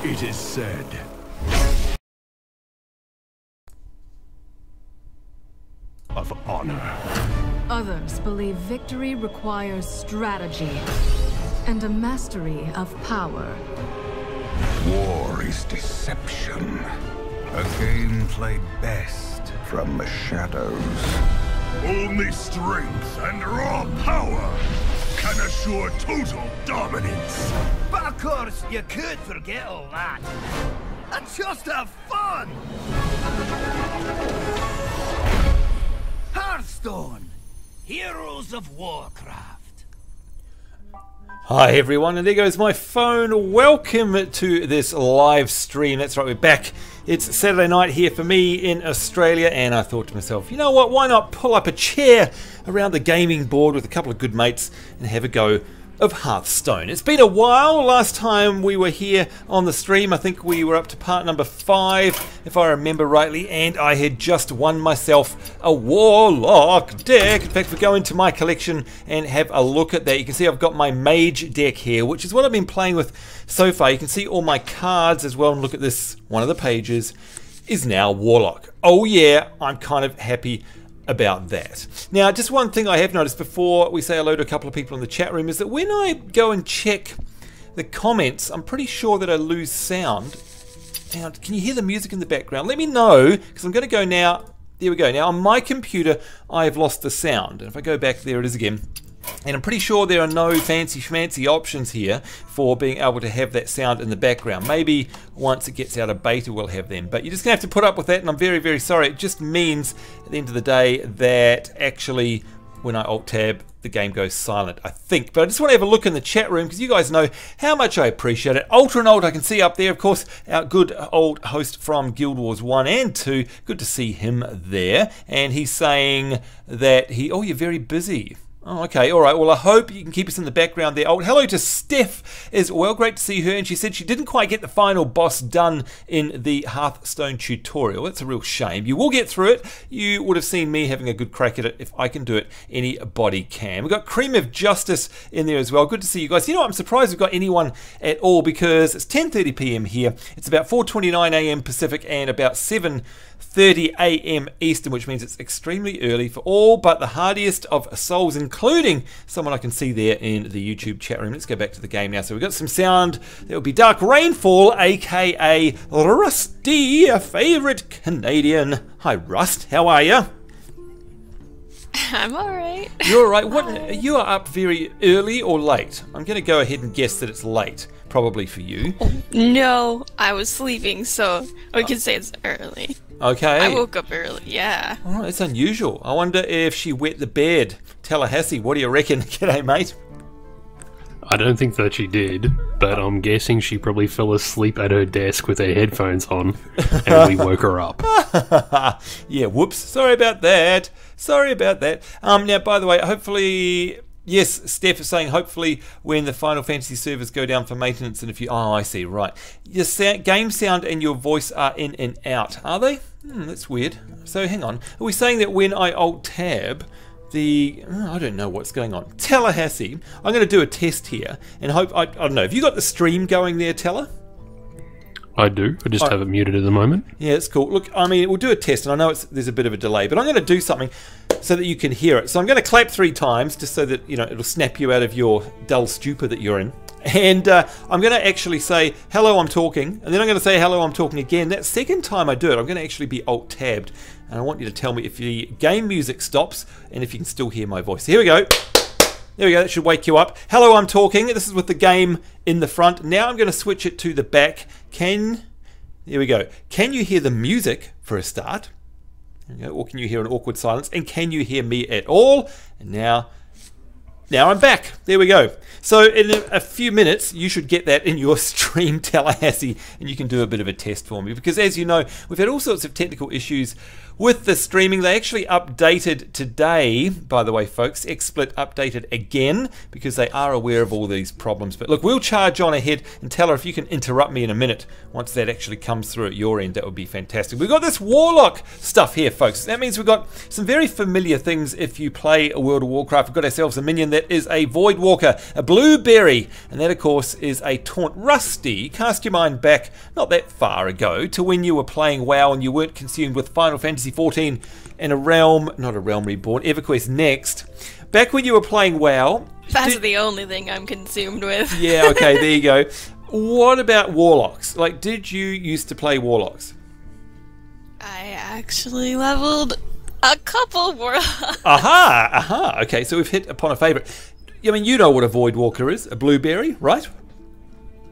It is said. Of honor. Others believe victory requires strategy and a mastery of power. War is deception. A game played best from the shadows. Only strength and raw power can assure total dominance. But of course, you could forget all that and just have fun! Hearthstone, Heroes of Warcraft. Hi everyone, and there goes my phone. Welcome to this live stream. That's right, we're back. It's Saturday night here for me in Australia, and I thought to myself, you know what, why not pull up a chair around the gaming board with a couple of good mates and have a go of Hearthstone. It's been a while. Last time we were here on the stream, I think we were up to part number 5, if I remember rightly, and I had just won myself a Warlock deck. In fact, if we go into my collection and have a look at that, you can see I've got my Mage deck here, which is what I've been playing with so far. You can see all my cards as well, and look at this. One of the pages is now Warlock. Oh yeah, I'm kind of happy about that. Now, just one thing I have noticed before we say hello to a couple of people in the chat room is that when I go and check the comments, I'm pretty sure that I lose sound. Now, can you hear the music in the background? Let me know, because I'm going to go now. There we go. Now, on my computer, I've lost the sound. And if I go back, there it is again. And I'm pretty sure there are no fancy options here for being able to have that sound in the background. Maybe once it gets out of beta we'll have them. But you're just going to have to put up with that, and I'm very, very sorry. It just means at the end of the day that actually when I Alt-Tab, the game goes silent, I think. But I just want to have a look in the chat room because you guys know how much I appreciate it. Ultra and Old I can see up there, of course, our good old host from Guild Wars 1 and 2. Good to see him there. And he's saying that oh, you're very busy. Oh, okay, all right. Well, I hope you can keep us in the background there. Oh, hello to Steph as well. Great to see her. And she said she didn't quite get the final boss done in the Hearthstone tutorial. That's a real shame. You will get through it. You would have seen me having a good crack at it. If I can do it, anybody can. We've got Cream of Justice in there as well. Good to see you guys. You know what? I'm surprised we've got anyone at all because it's 10:30 p.m. here. It's about 4:29 a.m. Pacific and about 7:30 a.m. Eastern, which means it's extremely early for all but the hardiest of souls, including someone I can see there in the YouTube chat room. Let's go back to the game now. So we've got some sound. That would be Dark Rainfall, aka Rusty, a favourite Canadian. Hi Rust, how are you? I'm alright. You're alright. What? You are up very early or late? I'm going to go ahead and guess that it's late. Probably for you. No, I was sleeping, so we can say it's early. Okay. I woke up early, yeah. Oh, that's unusual. I wonder if she wet the bed. Tallahassee, what do you reckon? G'day, mate. I don't think that she did, but I'm guessing she probably fell asleep at her desk with her headphones on, and we woke her up. Yeah, whoops. Sorry about that. Sorry about that. Now, by the way, hopefully... Yes, Steph is saying hopefully when the Final Fantasy servers go down for maintenance in a few... Oh, I see, right. Your game sound and your voice are in and out, are they? That's weird. So hang on. Are we saying that when I Alt-Tab, I don't know what's going on. Tallahassee, I'm going to do a test here and hope... I don't know, have you got the stream going there, Tella? I do. I just have it muted at the moment. Yeah, it's cool. Look, I mean, we'll do a test, and I know there's a bit of a delay, but I'm going to do something so that you can hear it. So I'm going to clap 3 times, just so that, you know, it'll snap you out of your dull stupor that you're in. And I'm going to actually say, hello, I'm talking, and then I'm going to say, hello, I'm talking again. That second time I do it, I'm going to actually be Alt-Tabbed, and I want you to tell me if the game music stops and if you can still hear my voice. So here we go. There we go, that should wake you up. Hello, I'm talking. This is with the game in the front. Now I'm going to switch it to the back. There we go. Can you hear the music for a start? There we go. Or can you hear an awkward silence? And can you hear me at all? And now I'm back. There we go. So in a few minutes, you should get that in your stream, Tallahassee, and you can do a bit of a test for me. Because as you know, we've had all sorts of technical issues with the streaming. They actually updated today, by the way, folks. XSplit updated again because they are aware of all these problems. But look, we'll charge on ahead and tell her if you can interrupt me in a minute once that actually comes through at your end. That would be fantastic. We've got this Warlock stuff here, folks. That means we've got some very familiar things if you play a World of Warcraft. We've got ourselves a minion that That is a Voidwalker, a Blueberry, and that of course is a taunt. Rusty, cast your mind back not that far ago to when you were playing WoW and you weren't consumed with Final Fantasy XIV and not a Realm Reborn, EverQuest Next. Back when you were playing WoW... That's the only thing I'm consumed with. Yeah, okay, there you go. What about Warlocks? Like, did you used to play Warlocks? I actually leveled a couple Warlocks. Aha! Okay, so we've hit upon a favourite. I mean, you know what a Voidwalker is, a Blueberry, right?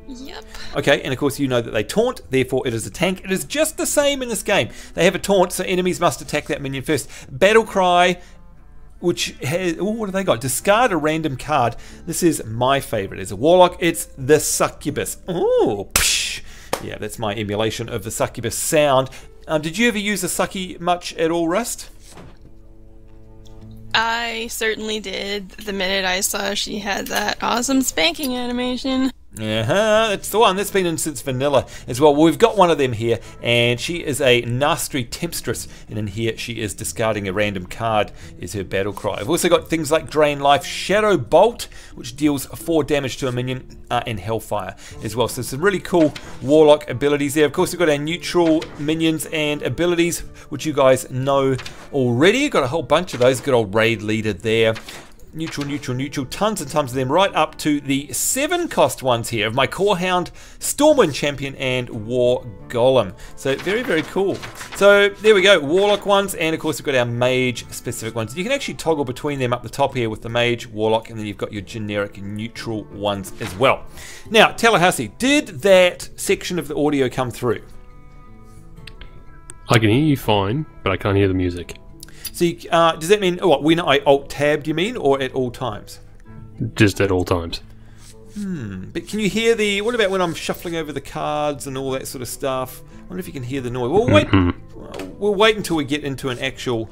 Yep. Okay, and of course you know that they taunt, therefore it is a tank. It is just the same in this game. They have a taunt, so enemies must attack that minion first. Battle Cry, which has... Oh, what have they got? Discard a random card. This is my favourite. As a Warlock, it's the Succubus. Oh, psh. Yeah, that's my emulation of the Succubus sound. Did you ever use a Sucky much at all, Rust? I certainly did the minute I saw she had that awesome spanking animation. That's the one. That's been in since vanilla as well. We've got one of them here, and she is a Nastri Tempstress, and in here she is discarding a random card is her battle cry. I've also got things like Drain Life, Shadow Bolt, which deals 4 damage to a minion, and Hellfire as well. So some really cool Warlock abilities there. Of course, we've got our neutral minions and abilities, which you guys know already. Got a whole bunch of those. Good old Raid Leader there. Neutral, tons and tons of them, right up to the 7-cost ones here of my Core Hound, Stormwind Champion, and War Golem. So very, very cool. So there we go, Warlock ones, and of course we've got our Mage specific ones. You can actually toggle between them up the top here with the Mage, Warlock, and then you've got your generic neutral ones as well. Now, Tallahassee, did that section of the audio come through? I can hear you fine, but I can't hear the music. So does that mean, what, when I alt-tabbed, you mean, or at all times? Just at all times. But can you hear the, what about when I'm shuffling over the cards and all that sort of stuff? I wonder if you can hear the noise. We'll wait until we get into an actual,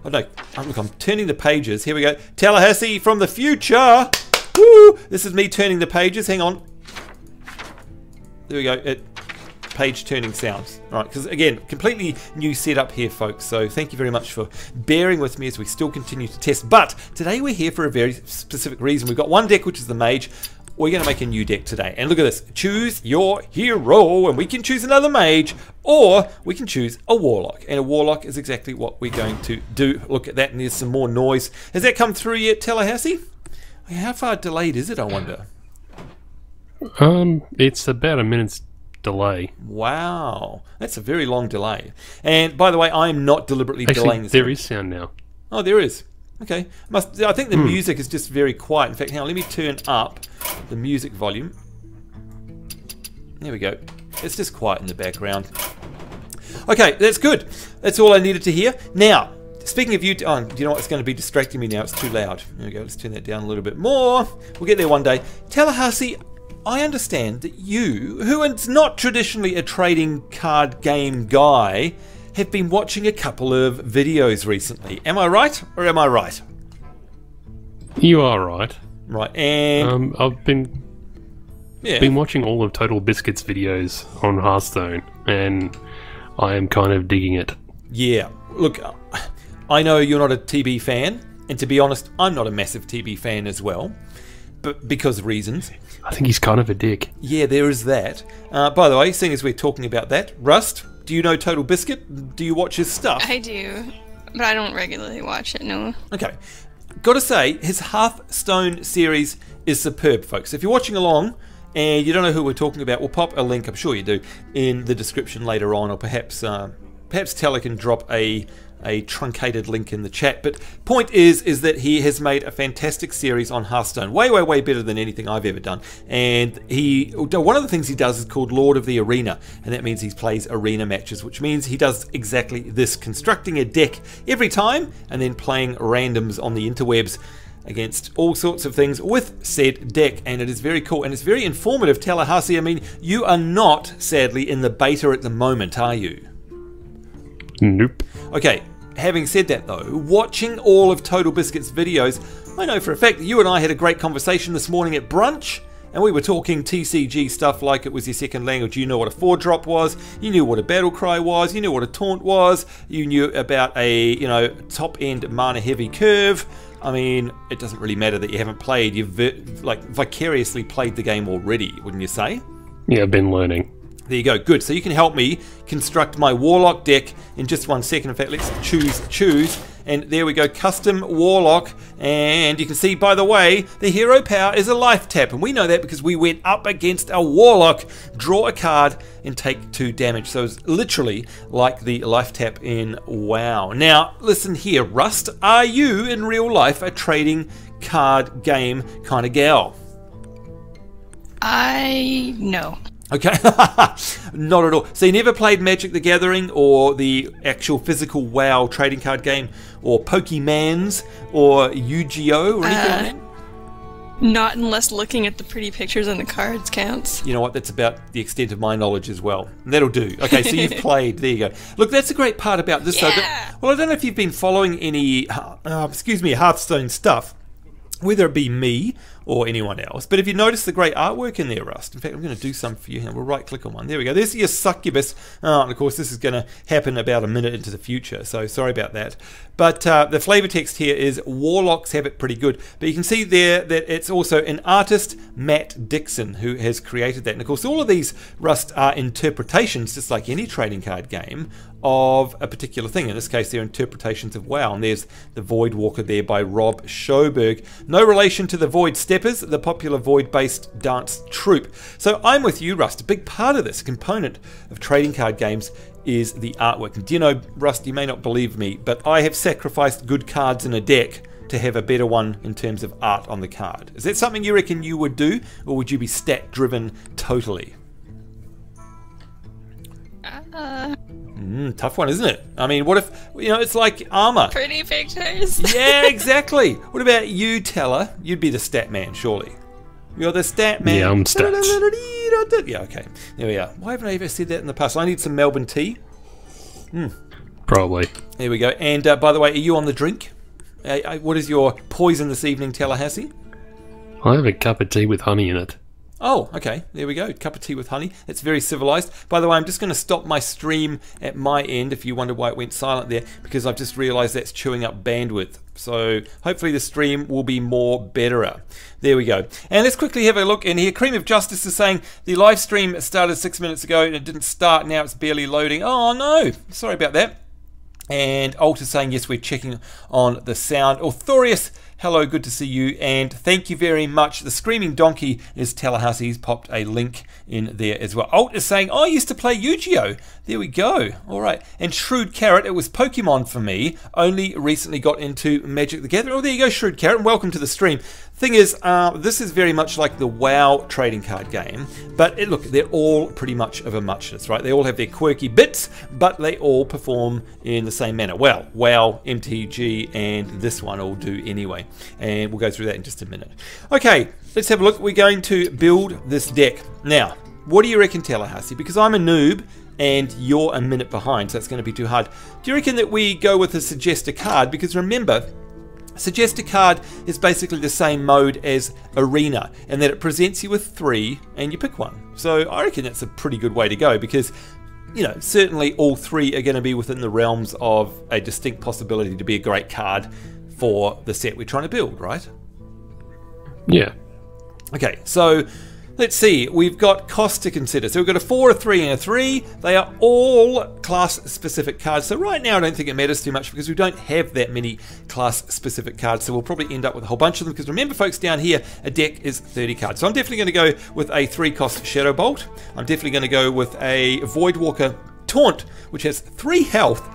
oh no, look, I'm turning the pages. Here we go. Tallahassee from the future. Woo! This is me turning the pages. Hang on. There we go. Page turning sounds. Right, because again, completely new setup here, folks. So thank you very much for bearing with me as we still continue to test. But today we're here for a very specific reason. We've got one deck, which is the Mage. We're going to make a new deck today. And look at this. Choose your hero. And we can choose another Mage, or we can choose a Warlock. And a Warlock is exactly what we're going to do. Look at that, and there's some more noise. Has that come through yet, Tallahassee? How far delayed is it, I wonder? It's about a minute's delay. Wow, that's a very long delay. And by the way, I'm not deliberately delaying this. There is sound now. Oh, there is. Okay, I think the music is just very quiet. In fact, hang on, let me turn up the music volume. There we go. It's just quiet in the background. Okay, that's good. That's all I needed to hear. Now, speaking of YouTube, oh, do you know what's going to be distracting me now? It's too loud. There we go. Let's turn that down a little bit more. We'll get there one day. Tallahassee, I understand that you, who is not traditionally a trading card game guy, have been watching a couple of videos recently. Am I right, or am I right? You are right. Right, and I've been watching all of Total Biscuit's videos on Hearthstone, and I am kind of digging it. Yeah, look, I know you're not a TB fan, and to be honest, I'm not a massive TB fan as well, but because of reasons. I think he's kind of a dick. Yeah, there is that. By the way, seeing as we're talking about that, Rust, do you know Total Biscuit? Do you watch his stuff? I do, but I don't regularly watch it, no. Okay. Gotta say, his Hearthstone series is superb, folks. If you're watching along and you don't know who we're talking about, we'll pop a link, I'm sure you do, in the description later on, or perhaps Tella can drop a truncated link in the chat. But point is that he has made a fantastic series on Hearthstone, way better than anything I've ever done. And one of the things he does is called Lord of the Arena, and that means he plays arena matches, which means he does exactly this, constructing a deck every time and then playing randoms on the interwebs against all sorts of things with said deck. And it is very cool, and it's very informative. Tallahassee, I mean, you are not sadly in the beta at the moment, are you? Nope. Okay, having said that though, watching all of Total Biscuit's videos, I know for a fact that you and I had a great conversation this morning at brunch, and we were talking TCG stuff like it was your second language. You knew what a 4-drop was, you knew what a battle cry was, you knew what a taunt was, you knew about a top-end mana-heavy curve. I mean, it doesn't really matter that you haven't played. You've vicariously played the game already, wouldn't you say? Yeah, I've been learning. There you go. Good. So you can help me construct my Warlock deck in just 1 second. In fact, let's choose. And there we go. Custom Warlock. And you can see, by the way, the hero power is a life tap. And we know that because we went up against a Warlock, draw a card, and take 2 damage. So it's literally like the life tap in WoW. Now, listen here, Rust. Are you, in real life, a trading card game kind of gal? No. Okay, not at all. So you never played Magic the Gathering or the actual physical WoW trading card game or Pokemans or Yu-Gi-Oh or anything like that? Not unless looking at the pretty pictures on the cards counts. You know what, that's about the extent of my knowledge as well. That'll do. Okay, so you've played, there you go. Look, that's a great part about this though. Well, I don't know if you've been following any, Hearthstone stuff, whether it be me or anyone else. But if you notice the great artwork in there, Rust, in fact, I'm going to do some for you. We'll right click on one. There we go. There's your succubus. And of course, this is going to happen about a minute into the future. So sorry about that. But the flavor text here is Warlocks have it pretty good. But you can see there that it's also an artist, Matt Dixon, who has created that. And of course, all of these, Rust, are interpretations, just like any trading card game, of a particular thing. In this case, they're interpretations of WoW. And there's the Void Walker there by Rob Schoberg. No relation to the Void Steppers, the popular Void-based dance troupe. So I'm with you, Rust. A big part of this component of trading card games is the artwork. And do you know, Rust, you may not believe me, but I have sacrificed good cards in a deck to have a better one in terms of art on the card. Is that something you reckon you would do, or would you be stat-driven totally? Tough one, isn't it? I mean, what if, it's like armor. Pretty pictures. Yeah, exactly. What about you, Teller? You'd be the stat man, surely. You're the stat man. Yeah, I'm stats. Yeah, okay. There we are. Why haven't I ever said that in the past? I need some Melbourne tea. Probably. There we go. And by the way, are you on the drink? What is your poison this evening, Tallahassee? I have a cup of tea with honey in it. Oh, okay. There we go. Cup of tea with honey. That's very civilized. By the way, I'm just going to stop my stream at my end if you wonder why it went silent there, because I've just realized that's chewing up bandwidth. So hopefully the stream will be more betterer. There we go. And let's quickly have a look in here. Cream of Justice is saying the live stream started 6 minutes ago and it didn't start. Now it's barely loading. Oh, no. Sorry about that. And Alt is saying, yes, we're checking on the sound. Authorius, hello, good to see you, and thank you very much. The Screaming Donkey is Tallahassee. He's popped a link in there as well. Alt is saying, I used to play Yu-Gi-Oh! There we go. All right. And Shrewd Carrot, it was Pokemon for me. Only recently got into Magic the Gathering. Oh, there you go, Shrewd Carrot, and welcome to the stream. Thing is, this is very much like the WoW trading card game, but look, they're all pretty much of a muchness, right? They all have their quirky bits, but they all perform in the same manner. Well, WoW, MTG, and this one all do anyway, and we'll go through that in just a minute. Okay, let's have a look. We're going to build this deck. Now, what do you reckon, Tallahassee? Because I'm a noob, and you're a minute behind, so it's going to be too hard. Do you reckon that we go with a suggest a card? Because remember, suggest a card is basically the same mode as Arena, and that it presents you with 3 and you pick one. So I reckon that's a pretty good way to go, because certainly all 3 are going to be within the realms of a distinct possibility to be a great card for the set we're trying to build, right? Yeah. Okay, so let's see, we've got cost to consider. So we've got a 4, a 3, and a 3. They are all class-specific cards. So right now I don't think it matters too much because we don't have that many class-specific cards. So we'll probably end up with a whole bunch of them, because remember, folks, down here, a deck is 30 cards. So I'm definitely going to go with a 3-cost Shadow Bolt. I'm definitely going to go with a Voidwalker Taunt, which has 3 health.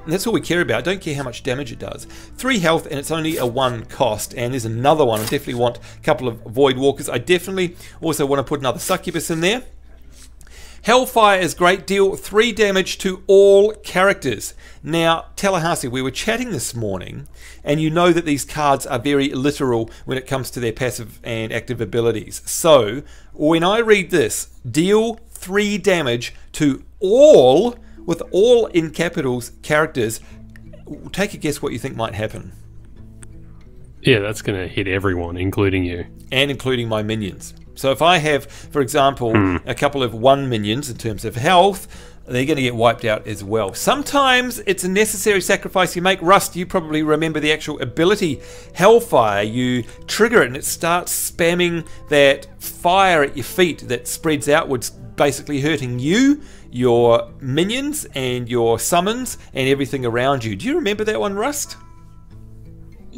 And that's all we care about. I don't care how much damage it does. 3 health, and it's only a 1 cost. And there's another one. I definitely want a couple of Void Walkers. I definitely also want to put another Succubus in there. Hellfire is great. Deal 3 damage to all characters. Now, Tallahassee, we were chatting this morning, and you know that these cards are very literal when it comes to their passive and active abilities. So, when I read this, deal 3 damage to all, with all in capitals, characters, take a guess what you think might happen. Yeah, that's going to hit everyone, including you. And including my minions. So if I have, for example, a couple of 1 minions in terms of health, they're going to get wiped out as well. Sometimes it's a necessary sacrifice you make. Rust, you probably remember the actual ability Hellfire. You trigger it and it starts spamming that fire at your feet that spreads outwards, basically hurting you, your minions, and your summons, and everything around you. Do you remember that one, Rust?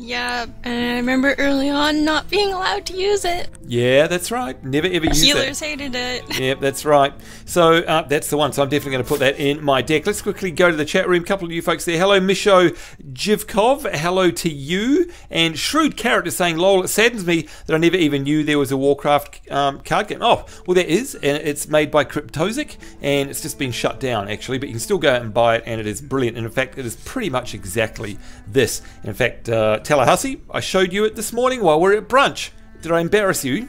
Yeah, and I remember early on not being allowed to use it. Yeah, that's right. Never ever use it. Healers hated it. Yep, that's right. So that's the one. So I'm definitely going to put that in my deck. Let's quickly go to the chat room. A couple of you folks there. Hello, Misho Jivkov. Hello to you. And Shrewd Carrot is saying, lol, it saddens me that I never even knew there was a Warcraft card game. Oh, well, there is. And it's made by Cryptozic. And it's just been shut down, actually. But you can still go out and buy it. And it is brilliant. And in fact, it is pretty much exactly this. In fact, Tallahassee, I showed you it this morning while we were at brunch. Did I embarrass you?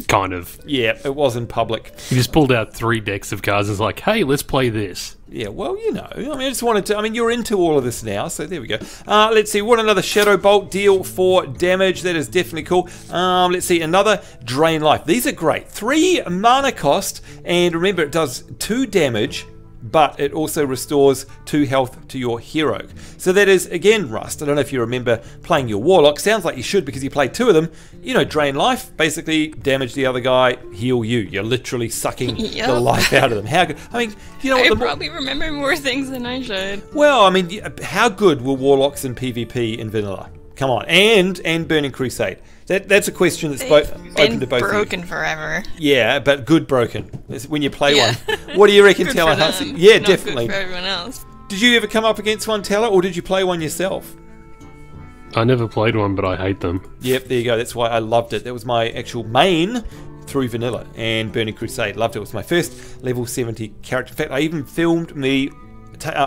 Kind of. Yeah, it was in public. You just pulled out 3 decks of cards and was like, hey, let's play this. Yeah, well, you know, I mean, I just wanted to, I mean, you're into all of this now, so there we go. Let's see, what another Shadow Bolt deal for damage. That is definitely cool. Let's see, another Drain Life. These are great. 3 mana cost, and remember, it does 2 damage, but it also restores 2 health to your hero. So that is, again, Rust. I don't know if you remember playing your Warlock. Sounds like you should because you played 2 of them. You know, Drain Life, basically damage the other guy, heal you. You're literally sucking the life out of them. How good? I mean, you know what? I probably remember more things than I should. Well, I mean, how good were Warlocks in PvP in Vanilla? Come on. And Burning Crusade. That's a question that's open to both of you. Broken forever. Yeah, but good broken. It's when you play one. What do you reckon, Tallahassee? Yeah, not definitely. Good for everyone else. Did you ever come up against one, Talla, or did you play one yourself? I never played one, but I hate them. Yep, there you go. That's why I loved it. That was my actual main through Vanilla and Burning Crusade. Loved it. It was my first level 70 character. In fact, I even filmed me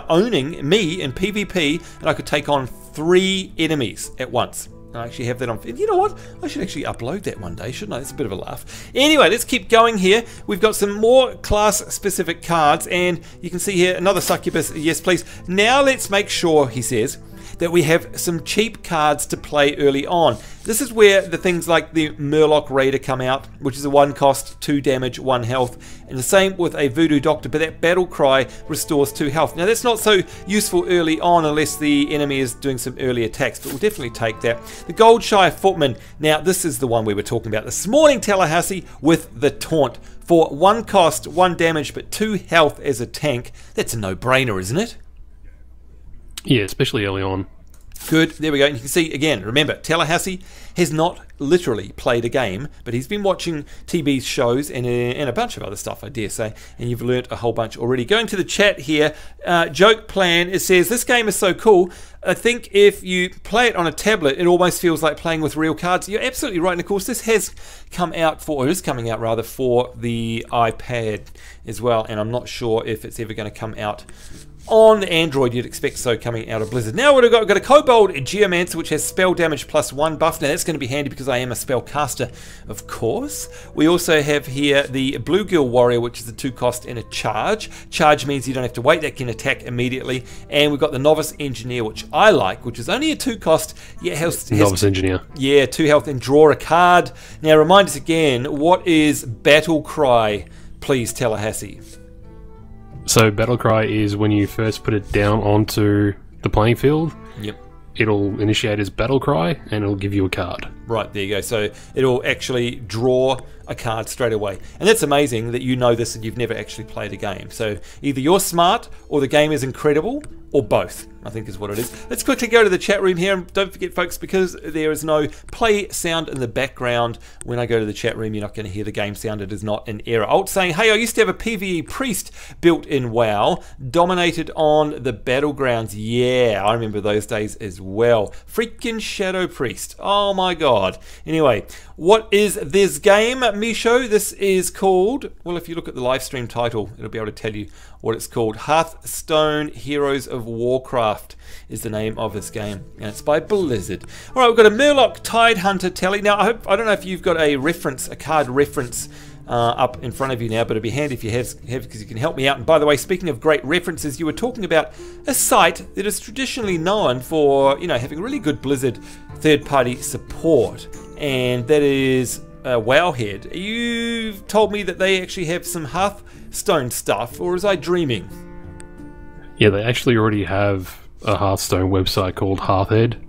owning me in PvP, and I could take on 3 enemies at once. I actually have that on. You know what? I should actually upload that one day, shouldn't I? That's a bit of a laugh. Anyway, let's keep going here. We've got some more class-specific cards, and you can see here another succubus. Yes, please. Now let's make sure, he says, that we have some cheap cards to play early on. This is where the things like the Murloc Raider come out, which is a 1 cost, 2 damage, 1 health. And the same with a Voodoo Doctor, but that Battle Cry restores 2 health. Now that's not so useful early on unless the enemy is doing some early attacks, but we'll definitely take that. The Goldshire Footman, now this is the one we were talking about this morning, Tallahassee, with the Taunt. For 1 cost, 1 damage, but 2 health as a tank. That's a no-brainer, isn't it? Yeah, especially early on. Good, there we go. And you can see, again, remember, Tallahassee has not literally played a game, but he's been watching TB's shows and a bunch of other stuff, I dare say, and you've learnt a whole bunch already. Going to the chat here, Joke Plan, it says, this game is so cool. I think if you play it on a tablet, it almost feels like playing with real cards. You're absolutely right, and of course, this has come out for, or is coming out rather, for the iPad as well, and I'm not sure if it's ever going to come out on Android. You'd expect so coming out of Blizzard. Now we've got a Kobold Geomancer, which has spell damage plus 1 buff. Now that's going to be handy because I am a spellcaster, of course. We also have here the Bluegill Warrior, which is a 2 cost and a charge. Charge means you don't have to wait, that can attack immediately. And we've got the Novice Engineer, which I like, which is only a 2 cost. Yeah, Novice Engineer. Yeah, 2 health and draw a card. Now remind us again, what is Battle Cry, please, Tallahassee? So Battle Cry is when you first put it down onto the playing field. Yep. It'll initiate as Battle Cry and it'll give you a card. Right, there you go. So it'll actually draw a card straight away. And that's amazing that you know this and you've never actually played a game. So either you're smart or the game is incredible, or both, I think is what it is. Let's quickly go to the chat room here. And don't forget, folks, because there is no play sound in the background, when I go to the chat room, you're not going to hear the game sound. It is not an error. Alt saying, hey, I used to have a PvE priest built in WoW, dominated on the battlegrounds. Yeah, I remember those days as well. Freaking Shadow Priest. Oh my god. Anyway, what is this game, Misho? This is called, well, if you look at the live stream title, it'll be able to tell you what it's called. Hearthstone Heroes of Warcraft is the name of this game, and it's by Blizzard. All right, we've got a Murloc Tidehunter Tally. Now, I don't know if you've got a reference, a card reference up in front of you now, but it'd be handy if you have because you can help me out. And by the way, speaking of great references, you were talking about a site that is traditionally known for, you know, having really good Blizzard third-party support, and that is Wowhead. You've told me that they actually have some Hearthstone stuff, or was I dreaming? Yeah, they actually already have a Hearthstone website called Hearthhead.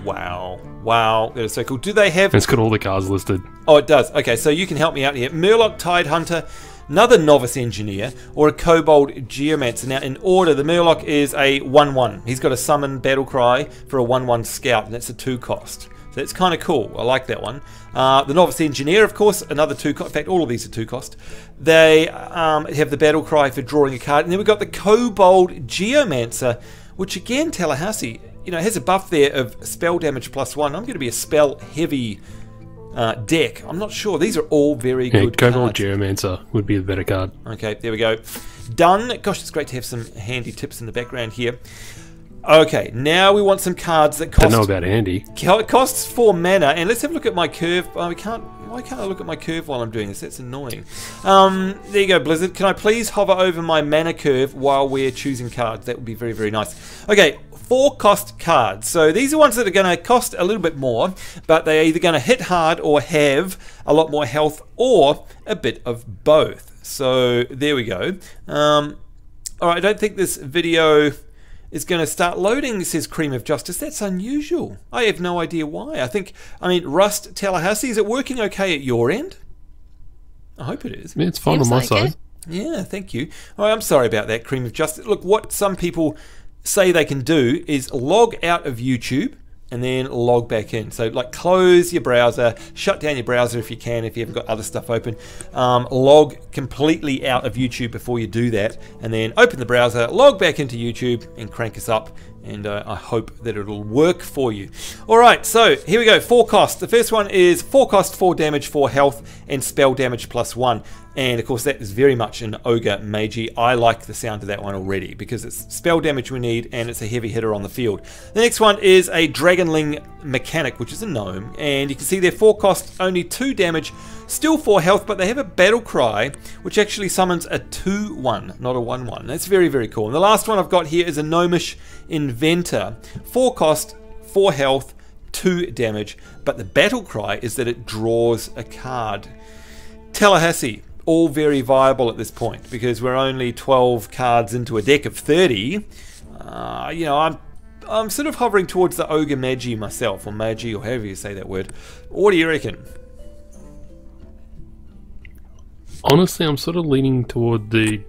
Wow. Wow, that is so cool. Do they have... It's got all the cards listed. Oh, it does. Okay, so you can help me out here. Murloc Tidehunter, another Novice Engineer, or a Kobold Geomancer. Now, in order, the Murloc is a 1/1. He's got a Summon Battlecry for a 1/1 Scout, and that's a 2 cost. So that's kind of cool. I like that one. The Novice Engineer, of course, another 2 cost. In fact, all of these are 2 cost. They have the Battlecry for drawing a card. And then we've got the Kobold Geomancer, which again, Tallahassee, you know, has a buff there of spell damage +1. I'm going to be a spell heavy deck. I'm not sure. These are all very good Kobold cards. Geomancer would be the better card. Okay, there we go. Done. Gosh, it's great to have some handy tips in the background here. Okay, now we want some cards that cost... Don't know about handy. It costs 4 mana, and let's have a look at my curve. Oh, why can't I look at my curve while I'm doing this? That's annoying. There you go, Blizzard. Can I please hover over my mana curve while we're choosing cards? That would be very, very nice. Okay, 4 cost cards. So these are ones that are going to cost a little bit more, but they're either going to hit hard or have a lot more health, or a bit of both. So there we go. Alright, I don't think this video is going to start loading, says Cream of Justice. That's unusual. I have no idea why. I mean, Rust, Tallahassee, is it working okay at your end? I hope it is. Yeah, it's fine on my side. Yeah, thank you. All right, I'm sorry about that, Cream of Justice. Look, what some people say they can do is log out of YouTube and then log back in. So like close your browser, shut down your browser if you can, if you haven't got other stuff open. Log completely out of YouTube before you do that, and then open the browser, log back into YouTube and crank us up, and I hope that it'll work for you. Alright, so here we go, 4 costs. The first one is 4 cost, 4 damage, 4 health, and spell damage +1. And of course that is very much an Ogre Magi. I like the sound of that one already because it's spell damage we need and it's a heavy hitter on the field. The next one is a Dragonling Mechanic, which is a gnome, and you can see their 4 cost, only 2 damage, still 4 health, but they have a Battle Cry which actually summons a 2/1, not a 1/1. That's very, very cool. And the last one I've got here is a Gnomish Inventor, 4 cost, 4 health, 2 damage, but the Battle Cry is that it draws a card. Tallahassee, all very viable at this point because we're only 12 cards into a deck of 30. You know, I'm sort of hovering towards the Ogre Magi myself, or Magi, or however you say that word. What do you reckon? Honestly, I'm sort of leaning toward the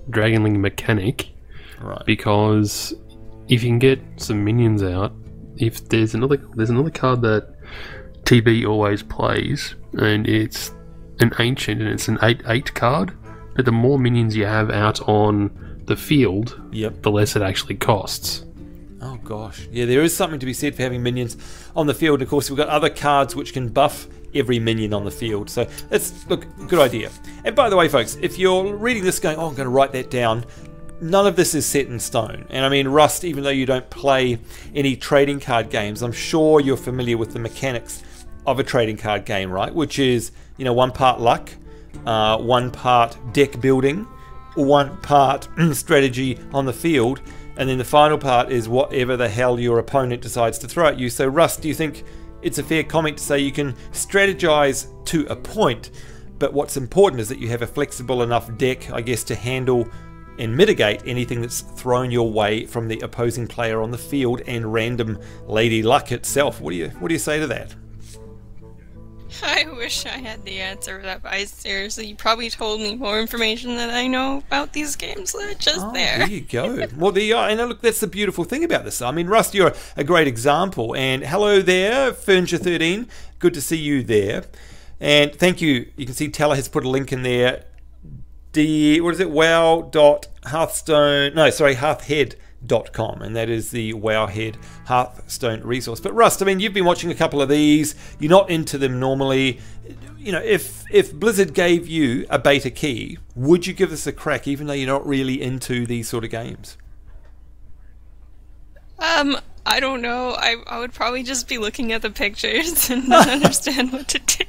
Dragonling Mechanic, Right. because if you can get some minions out, if there's another card that TB always plays, and it's an ancient and it's an 8/8 card, but the more minions you have out on the field, Yep. the less it actually costs. Oh gosh, yeah, there is something to be said for having minions on the field. Of course, we've got other cards which can buff every minion on the field, so it's, look, good idea. And by the way, folks, if you're reading this going, oh, I'm going to write that down, none of this is set in stone. And I mean, Rust, even though you don't play any trading card games, I'm sure you're familiar with the mechanics of a trading card game, right? Which is, you know, 1 part luck, 1 part deck building, 1 part strategy on the field, and then the final part is whatever the hell your opponent decides to throw at you. So Rust, do you think it's a fair comment to say you can strategize to a point, but what's important is that you have a flexible enough deck, I guess, to handle and mitigate anything that's thrown your way from the opposing player on the field and random Lady Luck itself? What do you say to that? I wish I had the answer for that, but I seriously, you probably told me more information than I know about these games just there. There you go. Well, there you are. And look, that's the beautiful thing about this. I mean, Rust, you're a great example. And hello there, Furniture13. Good to see you there. And thank you. You can see Tella has put a link in there. What is it? Hearthhead.com, and that is the Wowhead Hearthstone resource. But Rust, I mean, you've been watching a couple of these. You're not into them normally. You know, if Blizzard gave you a beta key, would you give this a crack, even though you're not really into these sort of games? I don't know. I would probably just be looking at the pictures and not understand what to do.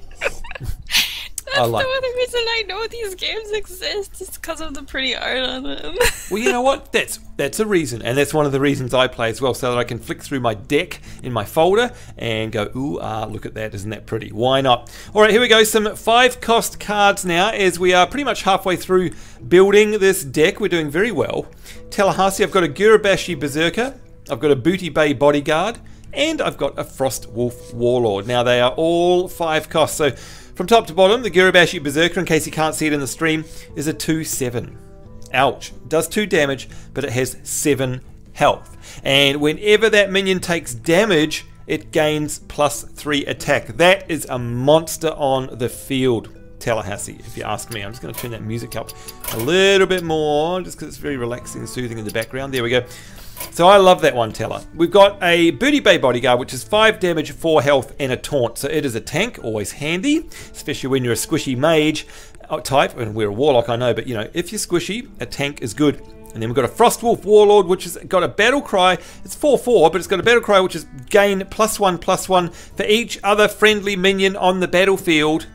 That's the only reason I know these games exist. It's because of the pretty art on them. Well, you know what? That's a reason, and that's one of the reasons I play as well, so that I can flick through my deck in my folder and go, ooh, look at that, isn't that pretty? Why not? All right, here we go. Some 5-cost cards now, as we are pretty much halfway through building this deck. We're doing very well. Tallahassee, I've got a Gurabashi Berserker, I've got a Booty Bay Bodyguard, and I've got a Frost Wolf Warlord. Now, they are all 5 costs, so from top to bottom, the Gurabashi Berserker, in case you can't see it in the stream, is a 2/7. Ouch. Does 2 damage, but it has 7 health. And whenever that minion takes damage, it gains +3 attack. That is a monster on the field, Tallahassee, if you ask me. I'm just going to turn that music up a little bit more, just because it's very relaxing and soothing in the background. There we go. So I love that one, Teller. We've got a Booty Bay Bodyguard, which is 5 damage, 4 health, and a taunt. So it is a tank, always handy, especially when you're a squishy mage type, and we're a warlock, I know, but you know, if you're squishy, a tank is good. And then we've got a Frost Wolf Warlord, which has got a battle cry. It's 4/4, but it's got a battle cry which is gain +1/+1 for each other friendly minion on the battlefield.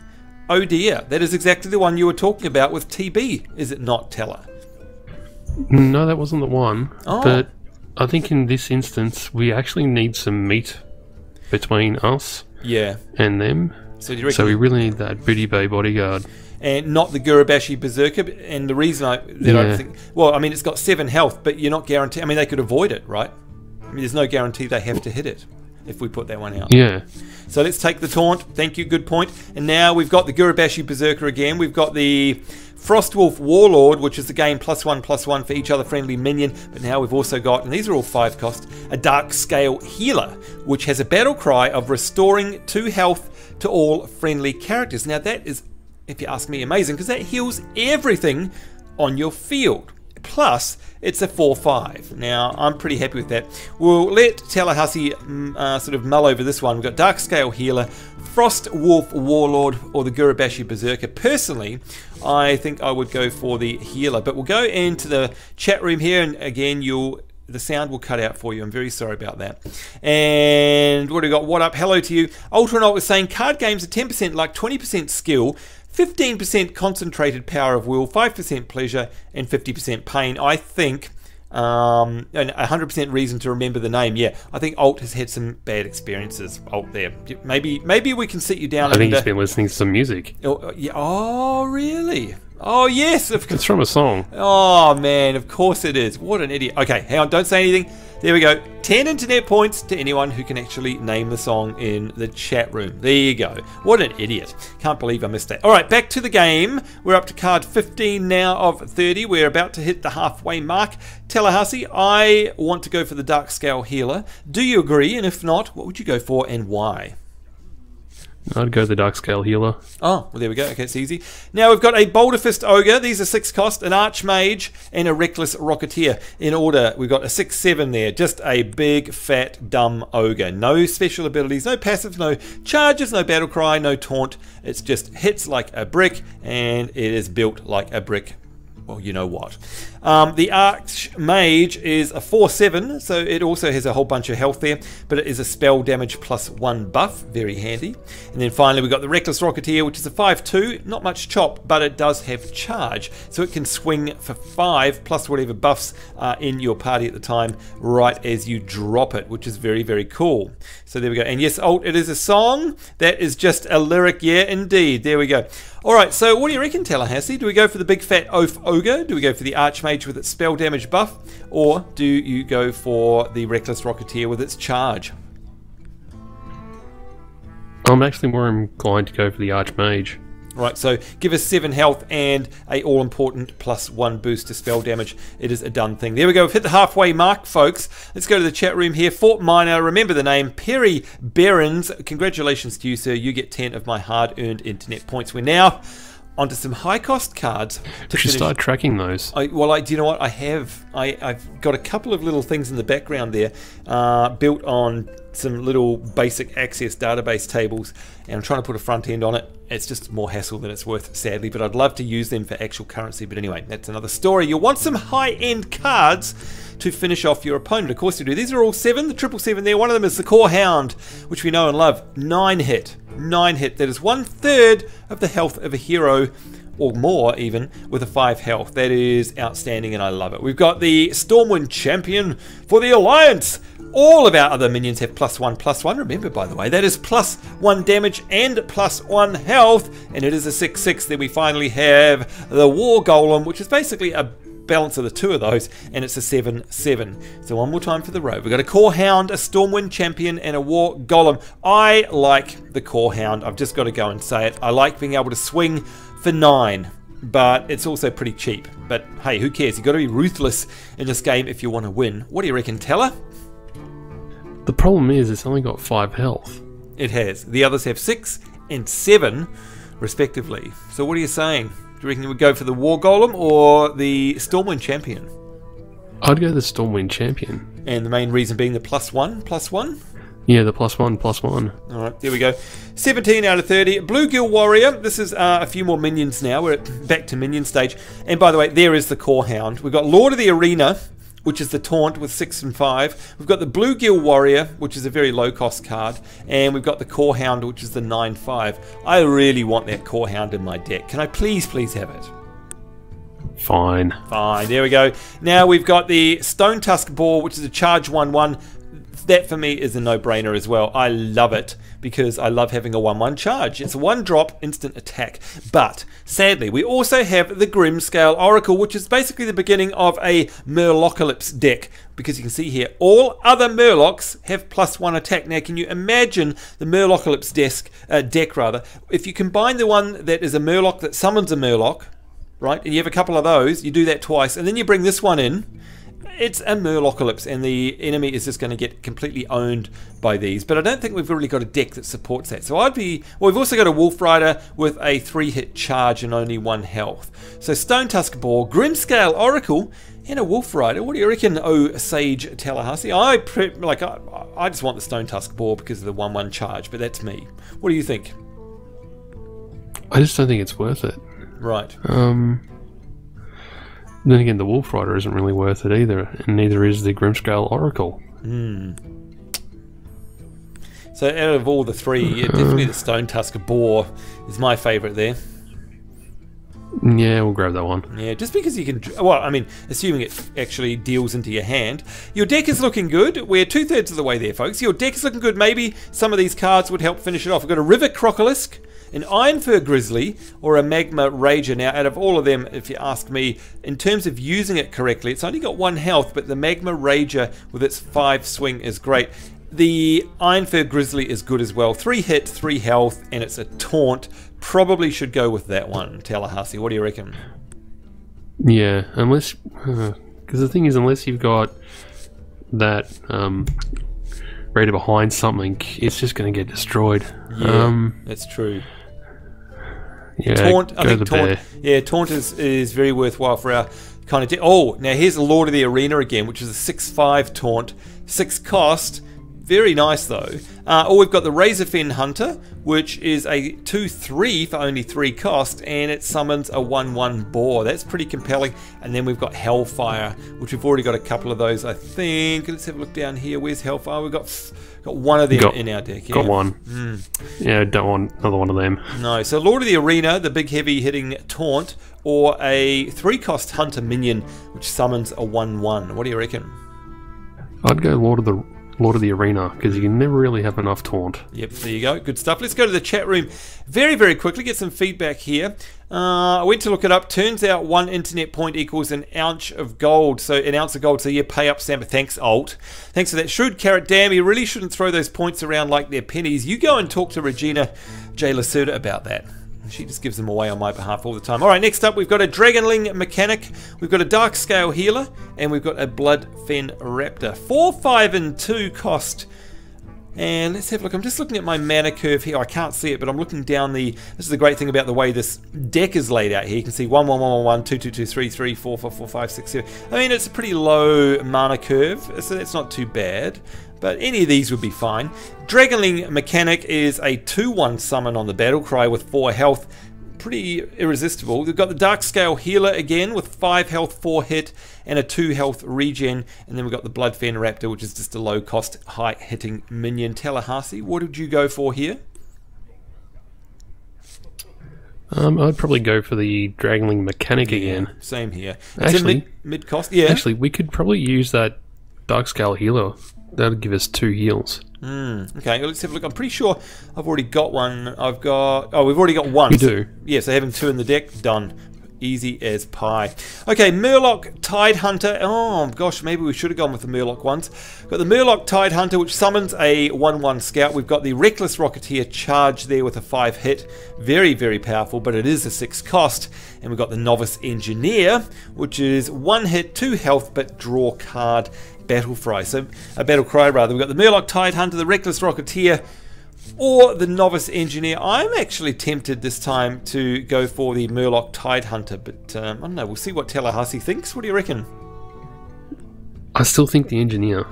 Oh dear, that is exactly the one you were talking about with TB, is it not, Teller? No, that wasn't the one. Oh. But I think in this instance, we actually need some meat between us and them. So, do you reckon we really need that Booty Bay Bodyguard. And not the Gurabashi Berserker. And the reason I think... Well, I mean, it's got 7 health, but you're not guaranteed... I mean, they could avoid it, right? I mean, there's no guarantee they have to hit it if we put that one out. Yeah. So let's take the taunt. Thank you, good point. And now we've got the Gurabashi Berserker again. We've got the Frostwolf Warlord, which is again +1/+1 for each other friendly minion. But now we've also got, and these are all 5 cost, a Dark Scale Healer, which has a battle cry of restoring 2 health to all friendly characters. Now that is, if you ask me, amazing, because that heals everything on your field. Plus, it's a 4/5. Now, I'm pretty happy with that. We'll let Tallahassee sort of mull over this one. We've got Dark Scale Healer, Frost Wolf Warlord, or the Gurabashi Berserker. Personally, I think I would go for the Healer. But we'll go into the chat room here, and again, the sound will cut out for you. I'm very sorry about that. And what do we got? What up? Hello to you. Ultranaut was saying card games are 10% luck, 20% skill, 15% concentrated power of will, 5% pleasure, and 50% pain. I think, and 100% reason to remember the name. Yeah, I think Alt has had some bad experiences. Alt there. Maybe we can sit you down. I think he's been listening to some music. Oh, yeah. Oh, really? Oh, yes. Of course. It's from a song. Oh, man. Of course it is. What an idiot. Okay, hang on. Don't say anything. There we go. 10 internet points to anyone who can actually name the song in the chat room. There you go. What an idiot. Can't believe I missed that. All right, back to the game. We're up to card 15 now of 30. We're about to hit the halfway mark. Tallahassee, I want to go for the Dark Scale Healer. Do you agree? And if not, what would you go for and why? I'd go the Dark Scale Healer. Oh, well, there we go. Okay, it's easy. Now we've got a Boulder Fist Ogre. These are 6 cost, an Archmage, and a Reckless Rocketeer. In order, we've got a 6/7 there. Just a big, fat, dumb Ogre. No special abilities, no passives, no charges, no battle cry, no taunt. It's just hits like a brick, and it is built like a brick. Well, you know what. The Archmage is a 4/7, so it also has a whole bunch of health there, but it is a spell damage +1 buff, very handy. And then finally we've got the Reckless Rocketeer, which is a 5/2, not much chop, but it does have charge, so it can swing for 5 plus whatever buffs are in your party at the time, right as you drop it, which is very, very cool. So there we go. And yes, Alt, it is a song. That is just a lyric, yeah, indeed. There we go. All right, so what do you reckon, Tallahassee? Do we go for the big fat oaf ogre? Do we go for the Archmage with its spell damage buff? Or do you go for the Reckless Rocketeer with its charge? I'm actually more inclined to go for the Archmage. Right, so give us 7 health and a all-important +1 boost to spell damage. It is a done thing. There we go. We've hit the halfway mark, folks. Let's go to the chat room here. Fort Minor, remember the name, Perry Behrens. Congratulations to you, sir. You get 10 of my hard-earned internet points. We're now onto some high-cost cards. We should start tracking those. Do you know what? I have. I've got a couple of little things in the background there built on some little basic access database tables, and I'm trying to put a front end on it. It's just more hassle than it's worth, sadly, but I'd love to use them for actual currency. But anyway, that's another story. You'll want some high-end cards to finish off your opponent. Of course you do. These are all 7, the 777 there. One of them is the Core Hound, which we know and love. 9 hit. 9 hit. That is 1/3 of the health of a hero, or more even, with a 5 health. That is outstanding and I love it. We've got the Stormwind Champion for the Alliance. All of our other minions have +1/+1. Remember, by the way, that is +1 damage and +1 health, and it is a 6/6. Then we finally have the War Golem, which is basically a balance of the two of those, and it's a 7/7. So one more time for the road. We've got a Core Hound, a Stormwind Champion, and a War Golem. I like the Core Hound. I've just got to go and say it. I like being able to swing for 9, but it's also pretty cheap. But hey, who cares? You've got to be ruthless in this game if you want to win. What do you reckon, Teller? The problem is it's only got 5 health. It has. The others have 6 and 7, respectively. So what are you saying? Do you reckon you would go for the War Golem or the Stormwind Champion? I'd go the Stormwind Champion. And the main reason being the +1/+1? Yeah, the +1/+1. Alright, there we go. 17 out of 30. Bluegill Warrior. This is a few more minions now. We're back to minion stage. And by the way, there is the Core Hound. We've got Lord of the Arena, which is the taunt with 6 and 5. We've got the Bluegill Warrior, which is a very low cost card, and we've got the Core Hound, which is the 9/5. I really want that Core Hound in my deck. Can I please have it? Fine. Fine, there we go. Now we've got the Stone Tusk Boar, which is a charge 1/1. That for me is a no-brainer as well. I love it because I love having a 1/1 charge. It's a 1-drop instant attack. But sadly, we also have the Grimscale Oracle, which is basically the beginning of a Murlocalypse deck. Because you can see here, all other Murlocs have +1 attack. Now, can you imagine the Murlocalypse deck, if you combine the one that is a Murloc that summons a Murloc, right, and you have a couple of those, you do that twice, and then you bring this one in. It's a Murlocalypse, and the enemy is just going to get completely owned by these. But I don't think we've really got a deck that supports that. So well, we've also got a Wolf Rider with a 3-hit charge and only 1 health. So Stone Tusk Boar, Grimscale Oracle, and a Wolf Rider. What do you reckon, oh Sage Tallahassee? I just want the Stone Tusk Boar because of the 1/1 charge, but that's me. What do you think? I just don't think it's worth it. Right. Then again, the Wolf Rider isn't really worth it either, and neither is the Grimscale Oracle. So out of all the 3, definitely the Stone Tusk Boar is my favourite there. Yeah, we'll grab that one. Yeah, just because you can... Well, I mean, assuming it actually deals into your hand. Your deck is looking good. We're 2/3 of the way there, folks. Your deck is looking good. Maybe some of these cards would help finish it off. We've got a River Crocolisk, an Ironfur Grizzly, or a Magma Rager. Now, out of all of them, if you ask me, in terms of using it correctly, it's only got 1 health, but the Magma Rager with its 5 swing is great. The Ironfur Grizzly is good as well. 3 hit, 3 health, and it's a taunt. Probably should go with that one, Tallahassee. What do you reckon? Yeah, unless... Because the thing is, unless you've got that Raider behind something, it's just going to get destroyed. Yeah, that's true. Yeah, Taunt, I think Taunt. Yeah, Taunt is very worthwhile for our kind of deck. Oh, now here's the Lord of the Arena again, which is a 6/5 Taunt, 6 cost. Very nice though. Or we've got the Razorfen Hunter, which is a 2/3 for only 3 cost, and it summons a 1/1 boar. That's pretty compelling. And then we've got Hellfire, which we've already got a couple of those, I think. Let's have a look down here. Where's Hellfire? We've got one of them in our deck. Yeah. Got one. Yeah, don't want another one of them. No. So Lord of the Arena, the big heavy hitting taunt, or a 3-cost Hunter minion, which summons a 1/1. What do you reckon? I'd go Lord of the Arena, because you can never really have enough taunt. Yep, there you go. Good stuff. Let's go to the chat room very, very quickly, get some feedback here. I went to look it up. Turns out 1 internet point equals an ounce of gold. So an ounce of gold. So yeah, pay up, Samba. Thanks, Alt. Thanks for that. Shrewd Carrot. Damn, you really shouldn't throw those points around like they're pennies. You go and talk to Regina J. Lacerda about that. She just gives them away on my behalf all the time. Alright, next up we've got a Dragonling Mechanic, we've got a Dark Scale Healer, and we've got a Bloodfen Raptor. 4, 5, and 2 cost And let's have a look. I'm just looking at my mana curve here. I can't see it, but I'm looking down the... This is the great thing about the way this deck is laid out here. You can see 1, 1, 1, 1, 1, 2, 2, 2, 3, 3, 4, 4, 4, 5, 6, 7. I mean, it's a pretty low mana curve, so that's not too bad. But any of these would be fine. Dragonling Mechanic is a 2-1 summon on the battle cry with 4 health. Pretty irresistible. We've got the Darkscale Healer again with 5 health, 4 hit, and a 2 health regen. And then we've got the Bloodfen Raptor, which is just a low cost, high hitting minion. Tallahassee, what did you go for here? I'd probably go for the Dragonling Mechanic again. Same here. Actually, mid cost. Yeah. Actually, we could probably use that Darkscale Healer. That'll give us 2 heals. Okay, let's have a look. I'm pretty sure I've already got one. I've got... Oh, we've already got one. We do. Yeah, so having 2 in the deck, done. Easy as pie. Okay, Murloc Tidehunter. Oh, gosh, maybe we should have gone with the Murloc ones. We've got the Murloc Tidehunter, which summons a 1-1 scout. We've got the Reckless Rocketeer charge there with a 5 hit. Very, very powerful, but it is a 6 cost. And we've got the Novice Engineer, which is 1 hit, 2 health, but draw card. Battle Cry. So a Battle Cry rather. We've got the Murloc Tidehunter, the Reckless Rocketeer, or the Novice Engineer. I'm actually tempted this time to go for the Murloc Tidehunter, but I don't know. We'll see what Tallahassee thinks. What do you reckon? I still think the Engineer.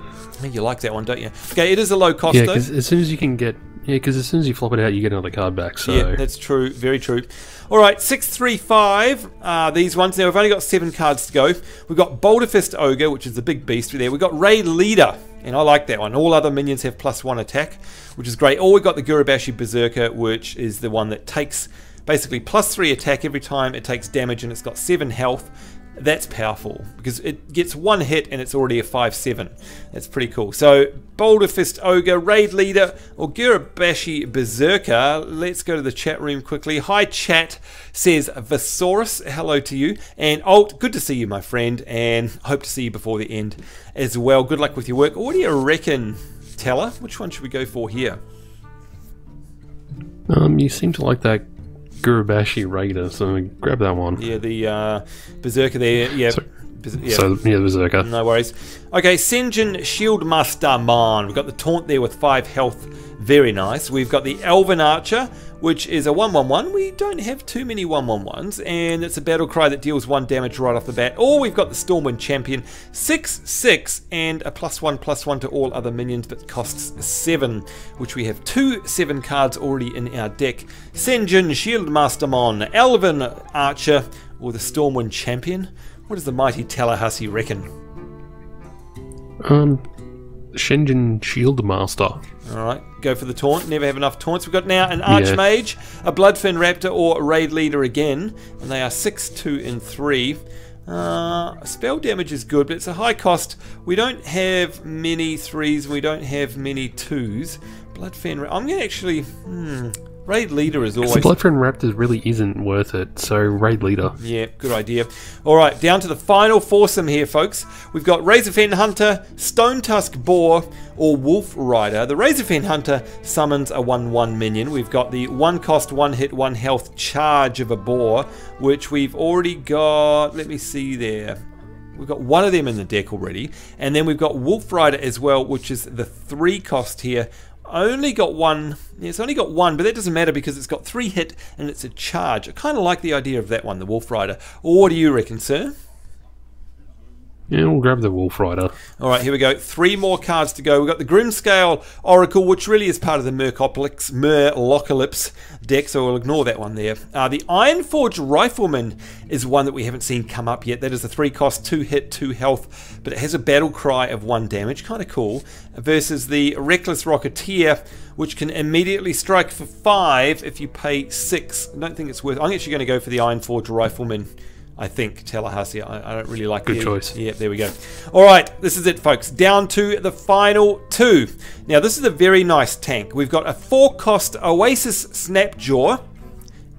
You like that one, don't you? Okay, it is a low cost, yeah, though. because as soon as you can get... Yeah, because as soon as you flop it out, you get another card back. So. Yeah, that's true. Very true. All right, 635. These ones. Now, we've only got 7 cards to go. We've got Boulder Fist Ogre, which is the big beast there. We've got Raid Leader, and I like that one. All other minions have +1 attack, which is great. Or we've got the Gurubashi Berserker, which is the one that takes basically +3 attack every time it takes damage, and it's got 7 health. That's powerful because it gets 1 hit and it's already a 5/7. That's pretty cool. So Boulder Fist Ogre, Raid Leader, or Gurubashi Berserker. Let's go to the chat room quickly. Hi chat, says Vasaurus. Hello to you. And Alt, good to see you, my friend, and hope to see you before the end as well. Good luck with your work. What do you reckon, Teller? Which one should we go for here? You seem to like that Gurubashi Raider, so grab that one. Yeah, the Berserker there. Yeah. Yeah, Berserker. No worries. Okay, Senjin Shieldmaster Man. We've got the Taunt there with 5 health. Very nice. We've got the Elven Archer, which is a 1/1/1. We don't have too many 1/1/1s, and it's a battle cry that deals 1 damage right off the bat. Or we've got the Stormwind Champion, 6/6, and a +1/+1 to all other minions, but costs 7, which we have 2 7 cards already in our deck. Senjin Shieldmaster Man, Elven Archer, or the Stormwind Champion. What does the mighty Tallahassee reckon? Shenjin Shieldmaster. Alright, go for the Taunt. Never have enough taunts. We've got now an Archmage, a Bloodfen Raptor, or a Raid Leader again. And they are 6, 2, and 3. Spell damage is good, but it's a high cost. We don't have many 3s, and we don't have many 2s. Bloodfen Raptor. I'm going to actually... Raid Leader is always... The Bloodfen Raptor really isn't worth it, so Raid Leader. Yeah, good idea. Alright, down to the final foursome here, folks. We've got Razorfen Hunter, Stone Tusk Boar, or Wolf Rider. The Razorfen Hunter summons a 1/1 minion. We've got the 1 cost, 1 hit, 1 health charge of a boar, which we've already got... Let me see there. We've got 1 of them in the deck already. And then we've got Wolf Rider as well, which is the 3 cost here. Only got 1. Yeah, it's only got 1, but that doesn't matter because it's got 3 hit and it's a charge. I kind of like the idea of that one, the Wolf Rider. Or what do you reckon, sir? Yeah, we'll grab the Wolf Rider. Alright, here we go. 3 more cards to go. We've got the Grimscale Oracle, which really is part of the Murlocalypse deck, so we'll ignore that one there. The Ironforge Rifleman is one that we haven't seen come up yet. That is a 3 cost, 2 hit, 2 health, but it has a battle cry of 1 damage. Kind of cool. Versus the Reckless Rocketeer, which can immediately strike for 5 if you pay 6. I don't think it's worth... I'm actually going to go for the Ironforge Rifleman. I think Tallahassee. I don't really like good choice. Yeah, there we go. All right, this is it, folks. Down to the final 2. Now, this is a very nice tank. We've got a 4-cost Oasis Snapjaw.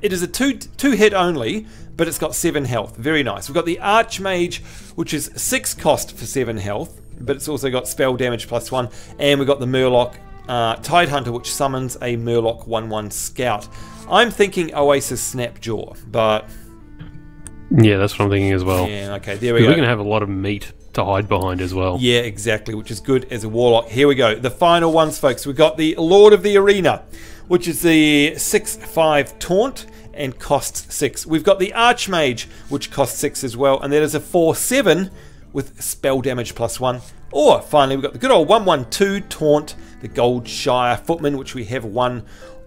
It is a 2 hit only, but it's got 7 health. Very nice. We've got the Archmage, which is 6 cost for 7 health, but it's also got spell damage +1. And we've got the Murloc Tidehunter, which summons a Murloc 1/1 Scout. I'm thinking Oasis Snapjaw, but... Yeah, that's what I'm thinking as well. Yeah, okay, there we go. We're going to have a lot of meat to hide behind as well. Yeah, exactly, which is good as a warlock. Here we go. The final ones, folks. We've got the Lord of the Arena, which is the 6/5 taunt and costs 6. We've got the Archmage, which costs 6 as well, and that is a 4/7 with spell damage +1. Or finally, we've got the good old 1/1/2 taunt, the Goldshire Footman, which we have one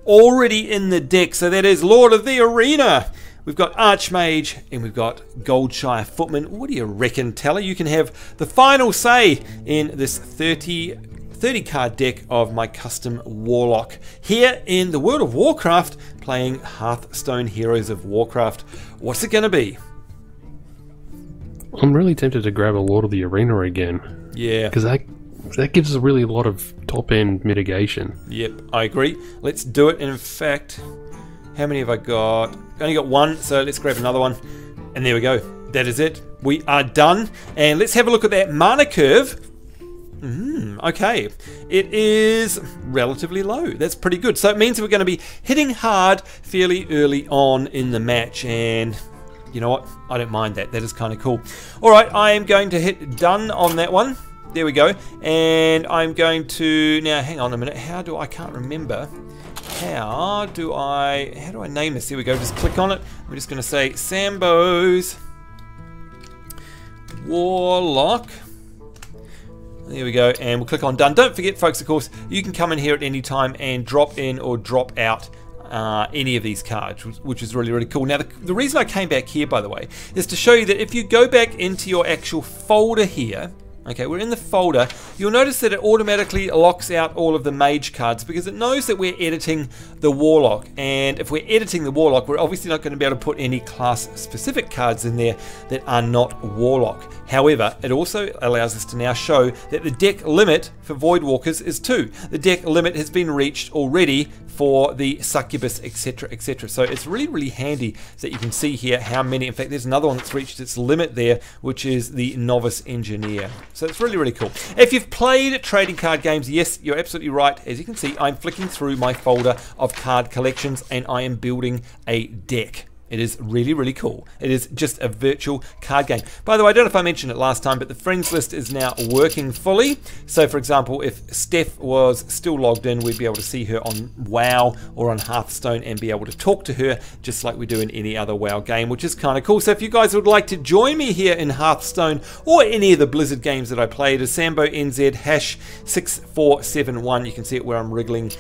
already in the deck. So that is Lord of the Arena. We've got Archmage and we've got Goldshire Footman. What do you reckon, Teller? You can have the final say in this 30 card deck of my custom Warlock here in the World of Warcraft, playing Hearthstone Heroes of Warcraft. What's it going to be? I'm really tempted to grab a Lord of the Arena again. Yeah. Because that gives us really a lot of top-end mitigation. Yep, I agree. Let's do it. And in fact, how many have I got? I only got one, so let's grab another one. And there we go. That is it. We are done. And let's have a look at that mana curve. Okay. It is relatively low. That's pretty good. So it means we're going to be hitting hard fairly early on in the match. And you know what? I don't mind that. That is kind of cool. All right, I am going to hit done on that one. There we go. And I'm going to now hang on a minute. I can't remember. How do I name this? Here we go. Just click on it. I'm just going to say Sambonz Warlock. There we go, and we'll click on done. Don't forget, folks, of course, you can come in here at any time and drop in or drop out any of these cards, which is really, really cool. Now, the reason I came back here, by the way, is to show you that if you go back into your actual folder here, okay, we're in the folder, you'll notice that it automatically locks out all of the mage cards because it knows that we're editing the Warlock. And if we're editing the Warlock, we're obviously not going to be able to put any class-specific cards in there that are not Warlock. However, it also allows us to now show that the deck limit for Voidwalkers is 2. The deck limit has been reached already for the Succubus, etc, etc. So it's really, really handy that you can see here how many. In fact, there's another one that's reached its limit there, which is the Novice Engineer. So it's really, really cool. If you've played trading card games, yes, you're absolutely right. As you can see, I'm flicking through my folder of card collections and I am building a deck. It is really, really cool. It is just a virtual card game. By the way, I don't know if I mentioned it last time, but the friends list is now working fully. So, for example, if Steph was still logged in, we'd be able to see her on WoW or on Hearthstone and be able to talk to her just like we do in any other WoW game, which is kind of cool. So if you guys would like to join me here in Hearthstone or any of the Blizzard games that I play, it is SamboNZ #6471. You can see it where I'm wriggling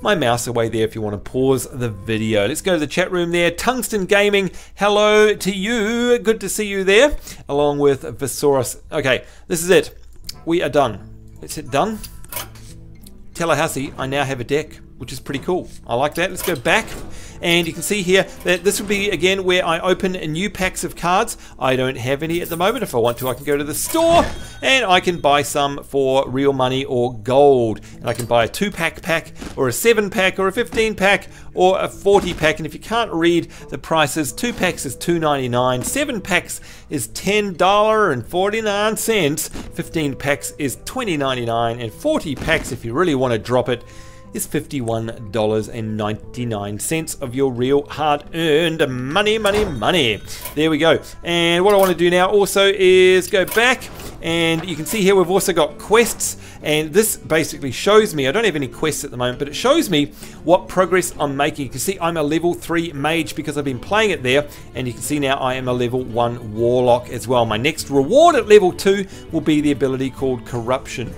my mouse away there if you want to pause the video. Let's go to the chat room there. Tungsten Gaming, hello to you. Good to see you there, along with Visaurus. Okay, this is it. We are done. Let's hit done. Tallahassee, I now have a deck, which is pretty cool. I like that. Let's go back. And you can see here that this would be, again, where I open new packs of cards. I don't have any at the moment. If I want to, I can go to the store and I can buy some for real money or gold. And I can buy a 2-pack pack or a 7-pack or a 15-pack or a 40-pack. And if you can't read the prices, 2 packs is $2.99, 7 packs is $10.49, 15 packs is $20.99, and 40 packs, if you really want to drop it, is $51.99 of your real hard-earned money. There we go. And what I want to do now also is go back, and you can see here we've also got quests, and this basically shows me, I don't have any quests at the moment, but it shows me what progress I'm making. You can see I'm a level 3 mage because I've been playing it there, and you can see now I am a level 1 warlock as well. My next reward at level 2 will be the ability called Corruption.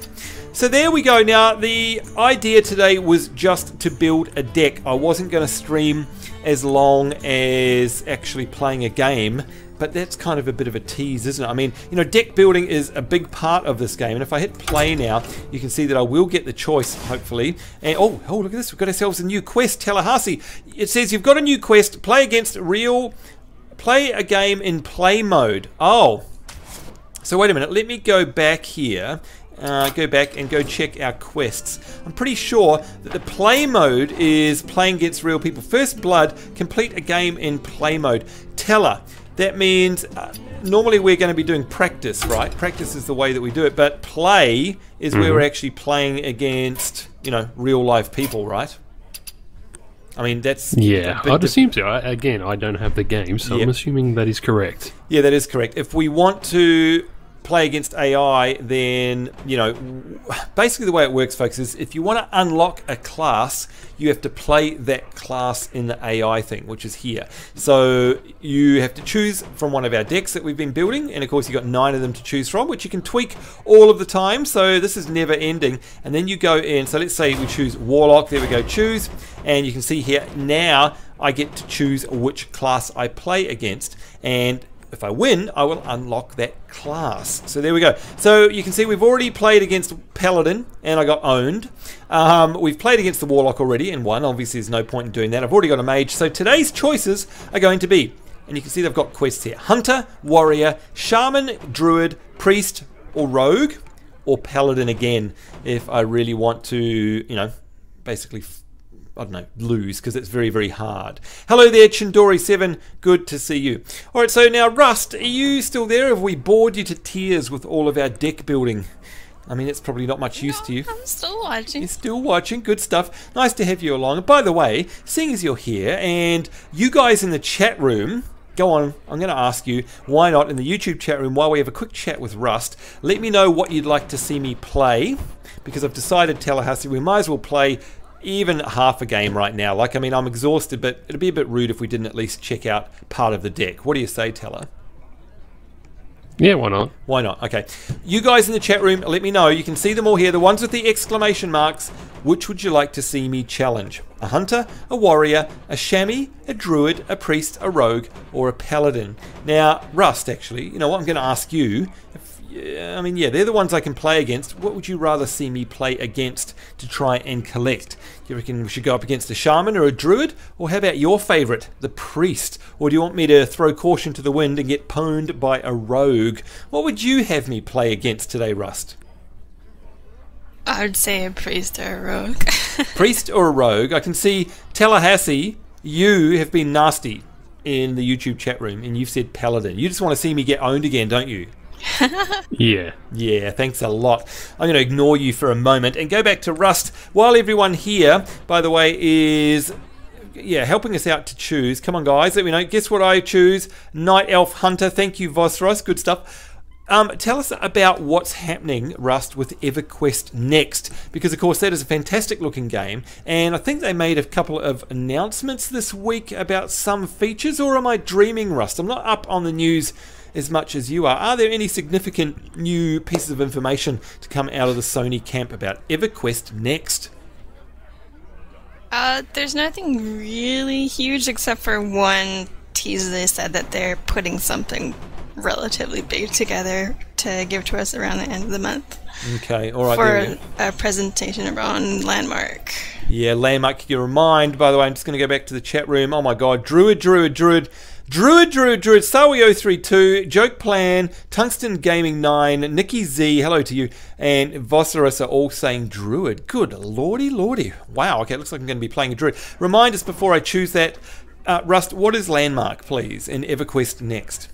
So there we go. Now, the idea today was just to build a deck. I wasn't going to stream as long as actually playing a game, but that's kind of a bit of a tease, isn't it? I mean, you know, deck building is a big part of this game, and if I hit play now, you can see that I will get the choice, hopefully. And oh, look at this. We've got ourselves a new quest, Tallahassee. It says you've got a new quest, play a game in play mode. Oh, so wait a minute. Let me go back here. Go back and go check our quests. I'm pretty sure that the play mode is playing against real people. First blood, complete a game in play mode. Teller, that means normally we're going to be doing practice, right? Practice is the way that we do it, but play is where we're actually playing against, you know, real life people, right? I mean, that's... Yeah, I'd assume so. Again, I don't have the game, so I'm assuming that is correct. Yeah, that is correct. If we want to play against AI, then, you know, basically the way it works, folks, is if you want to unlock a class, you have to play that class in the AI thing, which is here. So you have to choose from one of our decks that we've been building, and of course you've got 9 of them to choose from, which you can tweak all of the time, so this is never ending. And then you go in, so let's say we choose Warlock, there we go, choose, and you can see here, now I get to choose which class I play against, and if I win, I will unlock that class. So there we go. So you can see we've already played against Paladin, and I got owned. We've played against the Warlock already and won. Obviously, there's no point in doing that. I've already got a Mage. So today's choices are going to be, and you can see they've got quests here, Hunter, Warrior, Shaman, Druid, Priest, or Rogue, or Paladin again, if I really want to, you know, basically, I don't know, lose, because it's very, very hard. Hello there, Chindori7. Good to see you. All right, so now, Rust, are you still there? Have we bored you to tears with all of our deck building? I mean, it's probably not much use to you. I'm still watching. You're still watching. Good stuff. Nice to have you along. And by the way, seeing as you're here, and you guys in the chat room, go on, I'm going to ask you, why not in the YouTube chat room, while we have a quick chat with Rust, let me know what you'd like to see me play, because I've decided, Tallahassee, we might as well play even half a game right now. Like, I mean, I'm exhausted, but it'd be a bit rude if we didn't at least check out part of the deck. What do you say, Teller? Yeah, why not? Why not? Okay. You guys in the chat room, let me know. You can see them all here. The ones with the exclamation marks. Which would you like to see me challenge? A hunter, a warrior, a chamois, a druid, a priest, a rogue, or a paladin? Now, Rust, actually, you know what? I'm going to ask you. I mean, yeah, they're the ones I can play against. What would you rather see me play against to try and collect? Do you reckon we should go up against a shaman or a druid? Or how about your favourite, the priest? Or do you want me to throw caution to the wind and get pwned by a rogue? What would you have me play against today, Rust? I would say a priest or a rogue. Priest or a rogue? I can see, Tallahassee, you have been nasty in the YouTube chat room and you've said paladin. You just want to see me get owned again, don't you? Yeah. Yeah, thanks a lot. I'm going to ignore you for a moment and go back to Rust. While everyone here, by the way, is helping us out to choose. Come on, guys, let me know. Guess what I choose? Night Elf Hunter. Thank you, Vosros. Good stuff. Tell us about what's happening, Rust, with EverQuest Next, because of course that is a fantastic looking game, and I think they made a couple of announcements this week about some features, or am I dreaming, Rust? I'm not up on the news as much as you are. Are there any significant new pieces of information to come out of the Sony camp about EverQuest Next? There's nothing really huge except for one teaser. They said that they're putting something relatively big together to give to us around the end of the month. Okay, all right. For a presentation around Landmark. Yeah, Landmark, you remind, by the way, I'm just going to go back to the chat room. Oh my god, Druid, Sawi032, Joke Plan, Tungsten Gaming 9, Nikki Z, hello to you, and Vossaris are all saying Druid. Good lordy. Wow, okay, looks like I'm going to be playing a Druid. Remind us before I choose that, Rust, what is Landmark, please, in EverQuest Next?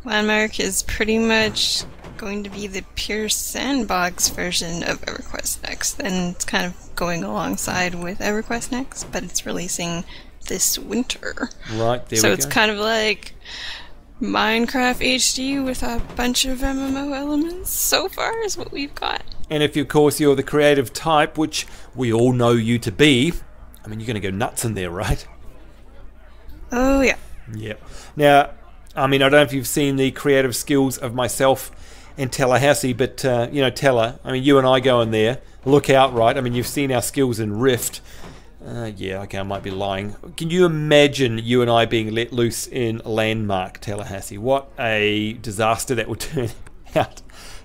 Landmark is pretty much going to be the pure sandbox version of EverQuest Next, and it's kind of going alongside with EverQuest Next, but it's releasing this winter. Right, there we go. So it's kind of like Minecraft HD with a bunch of MMO elements so far is what we've got. And if, of course, you're the creative type, which we all know you to be, I mean, you're going to go nuts in there, right? Oh, yeah. Yep. Now, I mean, I don't know if you've seen the creative skills of myself and Tallahassee, but, you know, Tella, I mean, you and I go in there, look out, right? I mean, you've seen our skills in Rift. Yeah, okay, I might be lying. Can you imagine you and I being let loose in Landmark, Tallahassee? What a disaster that would turn out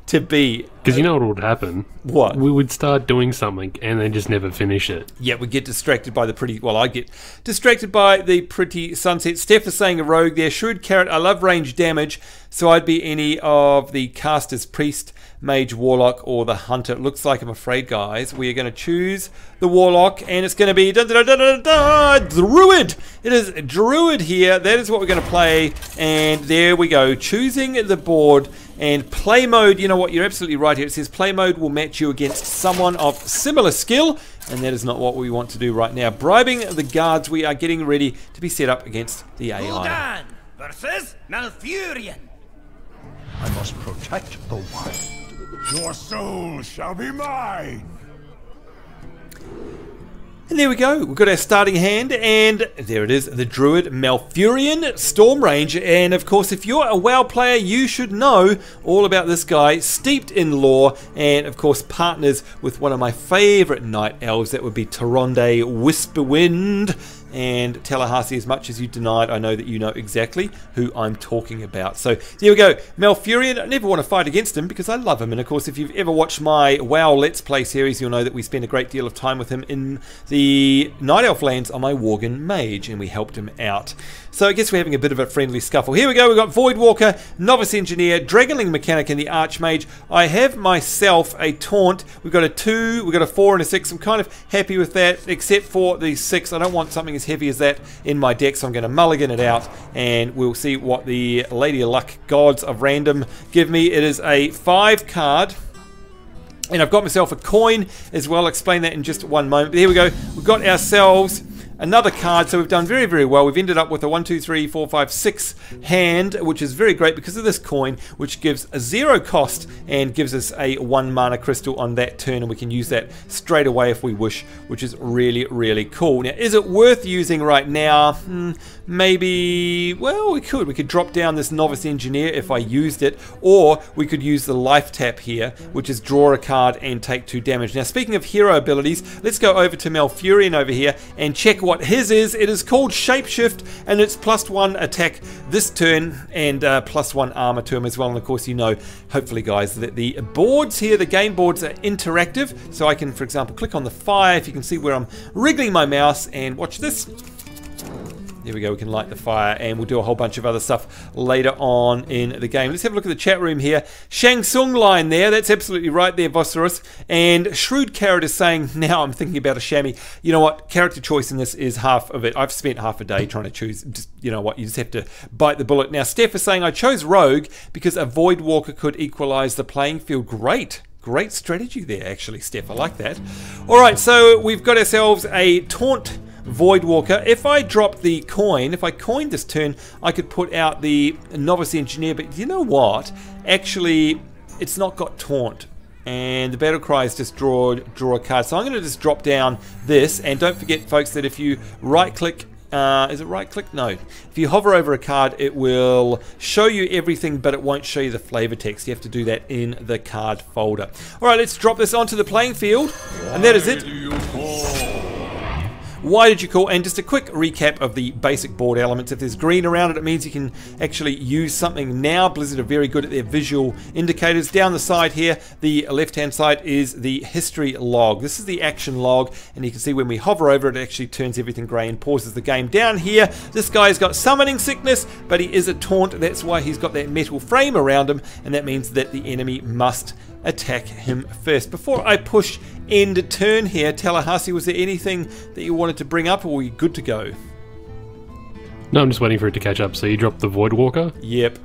to be. Because you know what would happen? What? We would start doing something and then just never finish it. Yeah, we'd get distracted by the pretty... Well, I'd get distracted by the pretty sunset. Steph is saying a rogue there. Shrewd Carrot, I love range damage, so I'd be any of the casters, Priest, Mage, Warlock, or the Hunter. It looks like, I'm afraid, guys, we are going to choose the Warlock, and it's going to be Druid. It is Druid here. That is what we're going to play, and there we go. Choosing the board, and play mode, you know what, you're absolutely right here. It says play mode will match you against someone of similar skill, and that is not what we want to do right now. Bribing the guards, we are getting ready to be set up against the AI. Gul'dan versus Malfurion. must protect the wild. Your soul shall be mine. And there we go, we've got our starting hand, and there it is, the Druid Malfurion Stormrange. And of course, if you're a WoW player, you should know all about this guy, steeped in lore, and of course partners with one of my favourite night elves, that would be Tyrande Whisperwind. And Tallahassee, as much as you denied, I know that you know exactly who I'm talking about. So there we go, Malfurion. I never want to fight against him because I love him. And of course, if you've ever watched my WoW Let's Play series, you'll know that we spend a great deal of time with him in the Night Elf lands on my Worgen Mage, and we helped him out. So I guess we're having a bit of a friendly scuffle. Here we go, we've got Voidwalker, Novice Engineer, Dragonling Mechanic, and the Archmage. I have myself a Taunt. We've got a 2, we've got a 4 and a 6. I'm kind of happy with that, except for the 6. I don't want something as heavy as that in my deck, so I'm going to mulligan it out, and we'll see what the Lady of Luck Gods of Random give me. It is a 5 card. And I've got myself a coin as well. I'll explain that in just one moment. But here we go. We've got ourselves another card, so we've done very, very well. We've ended up with a 1, 2, 3, 4, 5, 6 hand, which is very great because of this coin, which gives a 0 cost and gives us a 1 mana crystal on that turn, and we can use that straight away if we wish, which is really, really cool. Now, is it worth using right now? Maybe, well, we could drop down this Novice Engineer if I used it, or we could use the life tap here, which is draw a card and take 2 damage. Now, speaking of hero abilities, let's go over to Malfurion over here and check what his is. It is called Shapeshift, and it's +1 attack this turn and +1 armor to him as well. And of course, you know, hopefully guys, that the boards here, the game boards, are interactive, so I can, for example, click on the fire, if you can see where I'm wriggling my mouse, and watch this. There we go, we can light the fire, and we'll do a whole bunch of other stuff later on in the game. Let's have a look at the chat room here. Shang Tsung line there, that's absolutely right there, Vosserus. And Shrewd Carrot is saying, now I'm thinking about a chamois. You know what, character choice in this is half of it. I've spent half a day trying to choose, just, you know what, you just have to bite the bullet. Now, Steph is saying, I chose Rogue because a Voidwalker could equalize the playing field. Great. Great strategy there, actually, Steph. I like that. All right, so we've got ourselves a Taunt Voidwalker. If I drop the coin, if I coined this turn, I could put out the Novice Engineer, but you know what? Actually, it's not got Taunt, and the battle cry is just draw a card. So I'm going to just drop down this, and don't forget, folks, that if you right-click, is it right-click? No. If you hover over a card, it will show you everything, but it won't show you the flavor text. You have to do that in the card folder. All right, let's drop this onto the playing field, and that is it. Why did you call? And just a quick recap of the basic board elements. If there's green around it, it means you can actually use something now. Blizzard are very good at their visual indicators. Down the side here, the left-hand side is the history log. This is the action log, and you can see when we hover over it, it actually turns everything grey and pauses the game. Down here, this guy's got summoning sickness, but he is a taunt. That's why he's got that metal frame around him, and that means that the enemy must attack him first. Before I push end turn here, Tallahassee, was there anything that you wanted to bring up, or were we good to go? No, I'm just waiting for it to catch up. So you dropped the Voidwalker? Yep.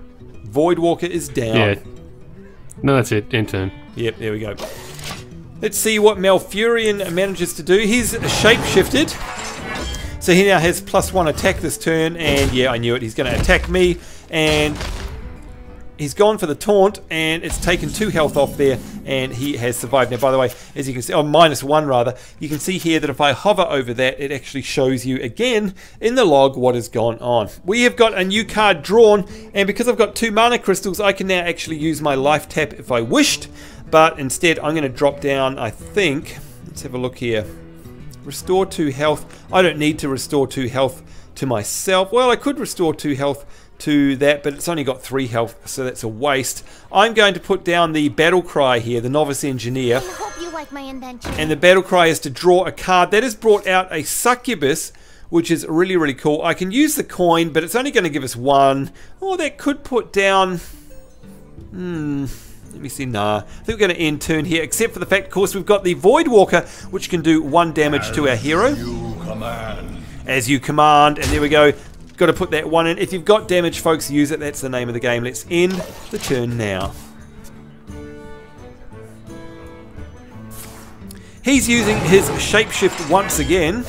Voidwalker is down. Yeah. No, that's it. End turn. Yep, there we go. Let's see what Malfurion manages to do. He's shapeshifted. So he now has +1 attack this turn, and yeah, I knew it. He's going to attack me, and he's gone for the taunt, and it's taken 2 health off there, and he has survived. Now, by the way, as you can see, oh, -1 rather, you can see here that if I hover over that, it actually shows you again in the log what has gone on. We have got a new card drawn, and because I've got 2 mana crystals, I can now actually use my life tap if I wished, but instead I'm going to drop down, I think, let's have a look here, restore 2 health. I don't need to restore 2 health to myself. Well, I could restore 2 health to that, but it's only got 3 health, so that's a waste. I'm going to put down the battle cry here, the Novice Engineer. I hope you like my invention. And the battle cry is to draw a card. That has brought out a Succubus, which is really, really cool. I can use the coin, but it's only going to give us 1. Oh, that could put down... let me see, nah. I think we're going to end turn here, except for the fact, of course, we've got the Voidwalker, which can do 1 damage to our hero. As you command, and there we go. Got to put that 1 in. If you've got damage, folks, use it. That's the name of the game. Let's end the turn now. He's using his shapeshift once again.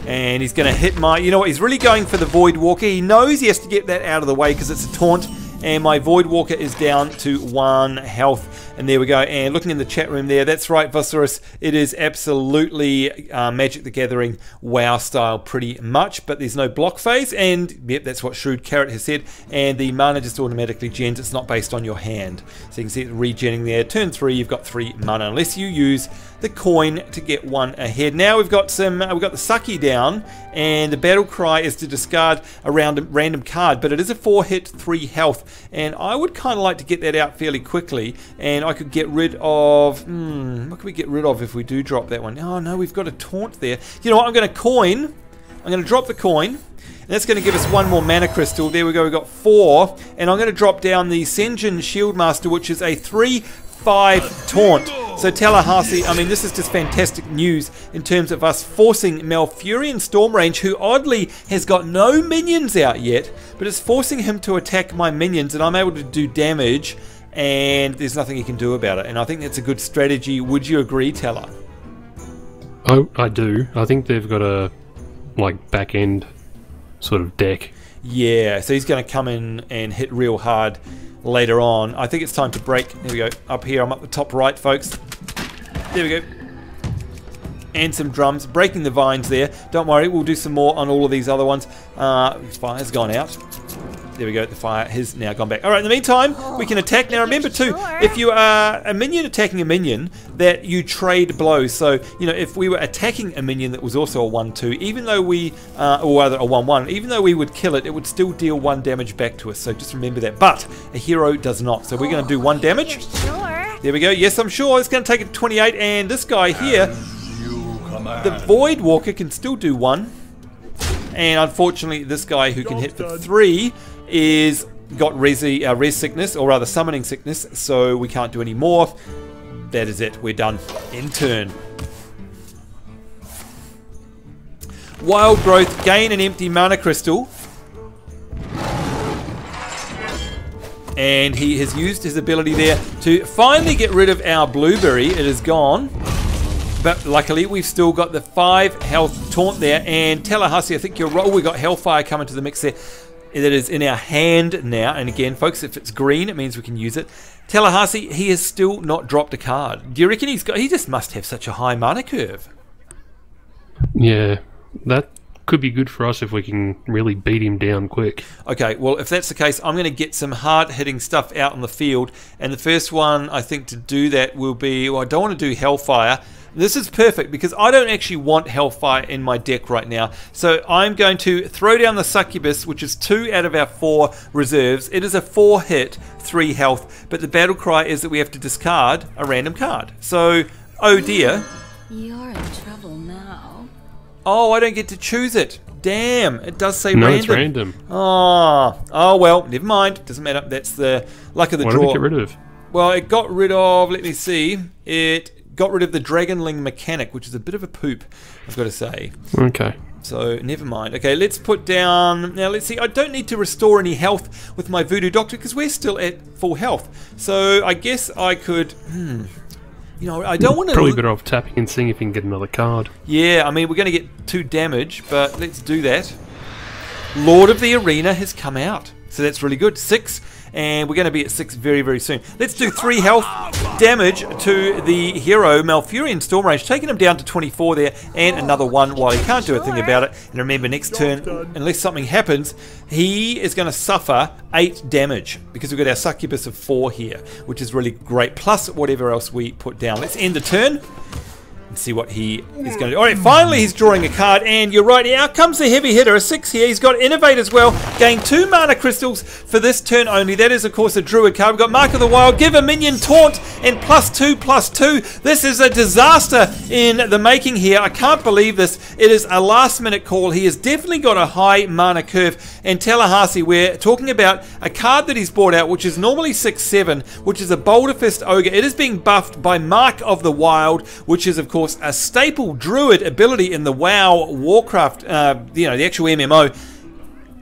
And he's going to hit my... You know what? He's really going for the Voidwalker. He knows he has to get that out of the way because it's a taunt. and my Void Walker is down to 1 health. And there we go. And looking in the chat room there, that's right, Vosaurus, it is absolutely Magic the Gathering WoW style pretty much, but there's no block phase, and yep, that's what Shrewd Carrot has said, and the mana just automatically gens. It's not based on your hand. So you can see it regenning there. Turn 3, you've got 3 mana, unless you use the coin to get 1 ahead. Now we've got some, we've got the Sucky down, and the battle cry is to discard a random card, but it is a 4-hit, 3 health, and I would kind of like to get that out fairly quickly, and I could get rid of, what can we get rid of if we do drop that one? Oh no, we've got a taunt there. You know what, I'm going to coin, I'm going to drop the coin, and that's going to give us 1 more mana crystal. There we go, we've got 4, and I'm going to drop down the Sen'jin Shieldmaster, which is a 3/5 taunt. So Tallahassee, I mean, this is just fantastic news in terms of us forcing Malfurion Stormrange, who oddly has got no minions out yet, but it's forcing him to attack my minions, and I'm able to do damage, and there's nothing he can do about it. And I think that's a good strategy. Would you agree, Talla? Oh, I do. I think they've got a back end sort of deck. Yeah, so he's going to come in and hit real hard later on. I think it's time to break. There we go. Up here, I'm up the top right, folks. There we go. And some drums. Breaking the vines there. Don't worry, we'll do some more on all of these other ones. His fire's gone out. There we go. The fire has now gone back. Alright, in the meantime, we can attack. Now remember too, if you are a minion attacking a minion, that you trade blows. So, you know, if we were attacking a minion that was also a 1/2, even though we, or rather a 1/1, even though we would kill it, it would still deal 1 damage back to us. So just remember that. But a hero does not. So we're going to do 1 damage. There we go. Yes, I'm sure. It's going to take it to 28. And this guy here, the Void Walker, can still do 1. And unfortunately, this guy who can hit for 3 is got res sickness, or rather summoning sickness, so we can't do any more. That is it. We're done. End turn. Wild Growth, gain an empty mana crystal. And he has used his ability there to finally get rid of our blueberry. It is gone. But luckily, we've still got the 5 health taunt there. And Tallahassee, I think you're right. Oh, we've got Hellfire coming to the mix there. That is in our hand now. And again, folks, if it's green, it means we can use it. Tallahassee, he has still not dropped a card. Do you reckon he just must have such a high mana curve? Yeah, that could be good for us if we can really beat him down quick. Okay, well, if that's the case, I'm going to get some hard-hitting stuff out on the field. And the first one, I think, to do that will be... Well, I don't want to do Hellfire. This is perfect because I don't actually want Hellfire in my deck right now. So I'm going to throw down the Succubus, which is 2 out of our 4 reserves. It is a 4-hit, 3 health, but the battle cry is that we have to discard a random card. So, oh dear. You're in trouble now. Oh, I don't get to choose it. Damn, it does say no, random. It's random. Oh well, never mind. Doesn't matter. That's the luck of the draw. What did it get rid of? Well, it got rid of, let me see, it got rid of the Dragonling mechanic, which is a bit of a poop, I've got to say. Okay. So, never mind. Okay, let's put down... Now, let's see. I don't need to restore any health with my Voodoo Doctor because we're still at full health. So, I guess I could... You know, I don't want to... Probably better off tapping and seeing if you can get another card. Yeah, I mean, we're going to get 2 damage, but let's do that. Lord of the Arena has come out. So that's really good. 6, and we're going to be at 6 very, very soon. Let's do 3 health damage to the hero, Malfurion Stormrange, taking him down to 24 there, and another 1 while he can't do a thing about it. And remember, next turn, unless something happens, he is going to suffer 8 damage, because we've got our Succubus of 4 here, which is really great, plus whatever else we put down. Let's end the turn and see what he is going to do. Alright, finally he's drawing a card, and you're right, out comes the heavy hitter, a 6 here. He's got Innovate as well, gain 2 mana crystals for this turn only. That is, of course, a Druid card. We've got Mark of the Wild, give a minion taunt, and +2/+2. This is a disaster in the making here. I can't believe this. It is a last-minute call. He has definitely got a high mana curve, and Tallahassee, we're talking about a card that he's brought out, which is normally 6/7, which is a Boulder Fist Ogre. It is being buffed by Mark of the Wild, which is, of course, a staple druid ability in the WoW Warcraft, you know, the actual MMO.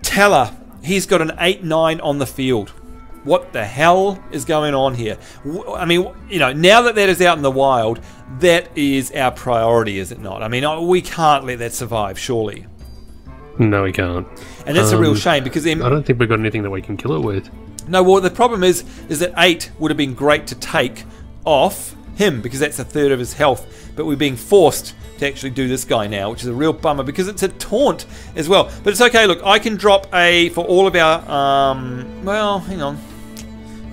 Talla, he's got an 8/9 on the field. What the hell is going on here? I mean, you know, now that that is out in the wild, that is our priority, is it not? I mean, we can't let that survive, surely. No, we can't. And that's a real shame because I don't think we've got anything that we can kill it with. No, well, the problem is that 8 would have been great to take off him because that's a third of his health, but we're being forced to actually do this guy now, which is a real bummer because it's a taunt as well. But it's okay. Look, I can drop for all of our well, hang on,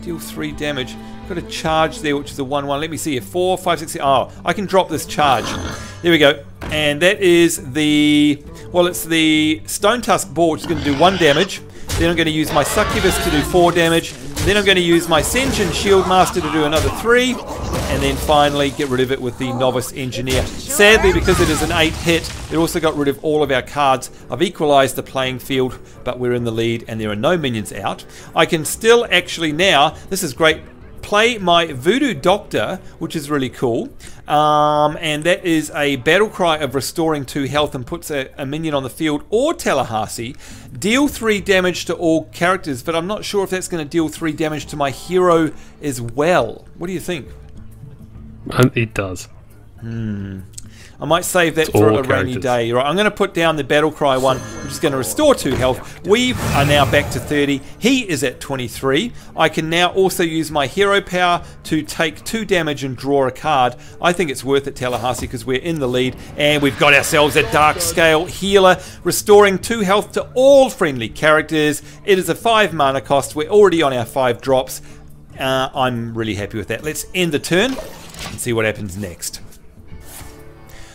deal 3 damage. Got a charge there, which is a 1/1. Let me see here. 4, 5, 6. Oh, I can drop this charge. There we go. And that is the, well, it's the Stone Tusk Ball, which is going to do 1 damage. Then I'm going to use my Succubus to do 4 damage. Then I'm going to use my Sentient Shield Master to do another 3. And then finally get rid of it with the Novice Engineer. Sadly, because it is an 8 hit, it also got rid of all of our cards. I've equalized the playing field, but we're in the lead and there are no minions out. I can still actually now, this is great, play my Voodoo Doctor, which is really cool, and that is a battle cry of restoring 2 health and puts a minion on the field, or Tallahassee, deal 3 damage to all characters, but I'm not sure if that's going to deal 3 damage to my hero as well. What do you think? It does. I might save that for a rainy day. Right, I'm going to put down the battle cry one, which is going to restore 2 health. We are now back to 30. He is at 23. I can now also use my hero power to take 2 damage and draw a card. I think it's worth it, Tallahassee, because we're in the lead, and we've got ourselves a Dark Scale Healer, restoring 2 health to all friendly characters. It is a 5 mana cost. We're already on our 5 drops. I'm really happy with that. Let's end the turn and see what happens next.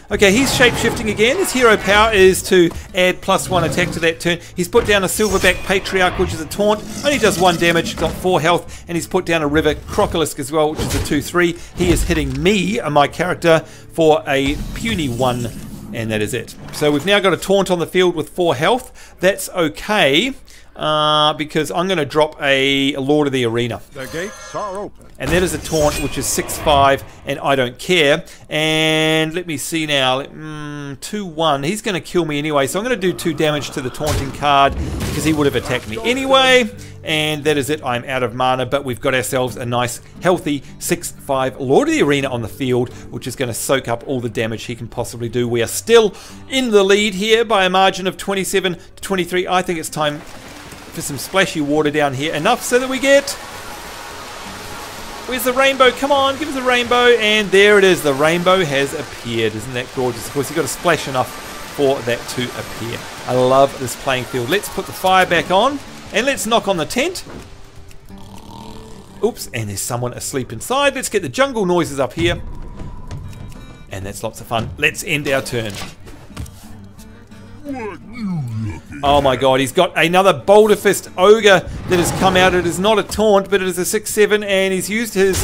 Okay, he's shape-shifting again. His hero power is to add +1 attack to that turn. He's put down a Silverback Patriarch, which is a taunt. Only does 1 damage, got 4 health, and he's put down a River Crocolisk as well, which is a 2/3. He is hitting me, my character, for a puny 1, and that is it. So we've now got a taunt on the field with 4 health. That's okay, because I'm going to drop a Lord of the Arena. The gates are open. And that is a taunt, which is 6/5, and I don't care. And let me see now. 2/1. He's going to kill me anyway, so I'm going to do 2 damage to the taunting card because he would have attacked me anyway. And that is it. I'm out of mana, but we've got ourselves a nice, healthy 6/5 Lord of the Arena on the field, which is going to soak up all the damage he can possibly do. We are still in the lead here by a margin of 27 to 23. I think it's time for some splashy water down here. Enough so that we get... Where's the rainbow? Come on, give us a rainbow. And there it is. The rainbow has appeared. Isn't that gorgeous? Of course, you've got to splash enough for that to appear. I love this playing field. Let's put the fire back on. And let's knock on the tent. Oops, and there's someone asleep inside. Let's get the jungle noises up here. And that's lots of fun. Let's end our turn. Oh my god, he's got another Boulder Fist Ogre that has come out. It is not a taunt, but it is a 6/7, and he's used his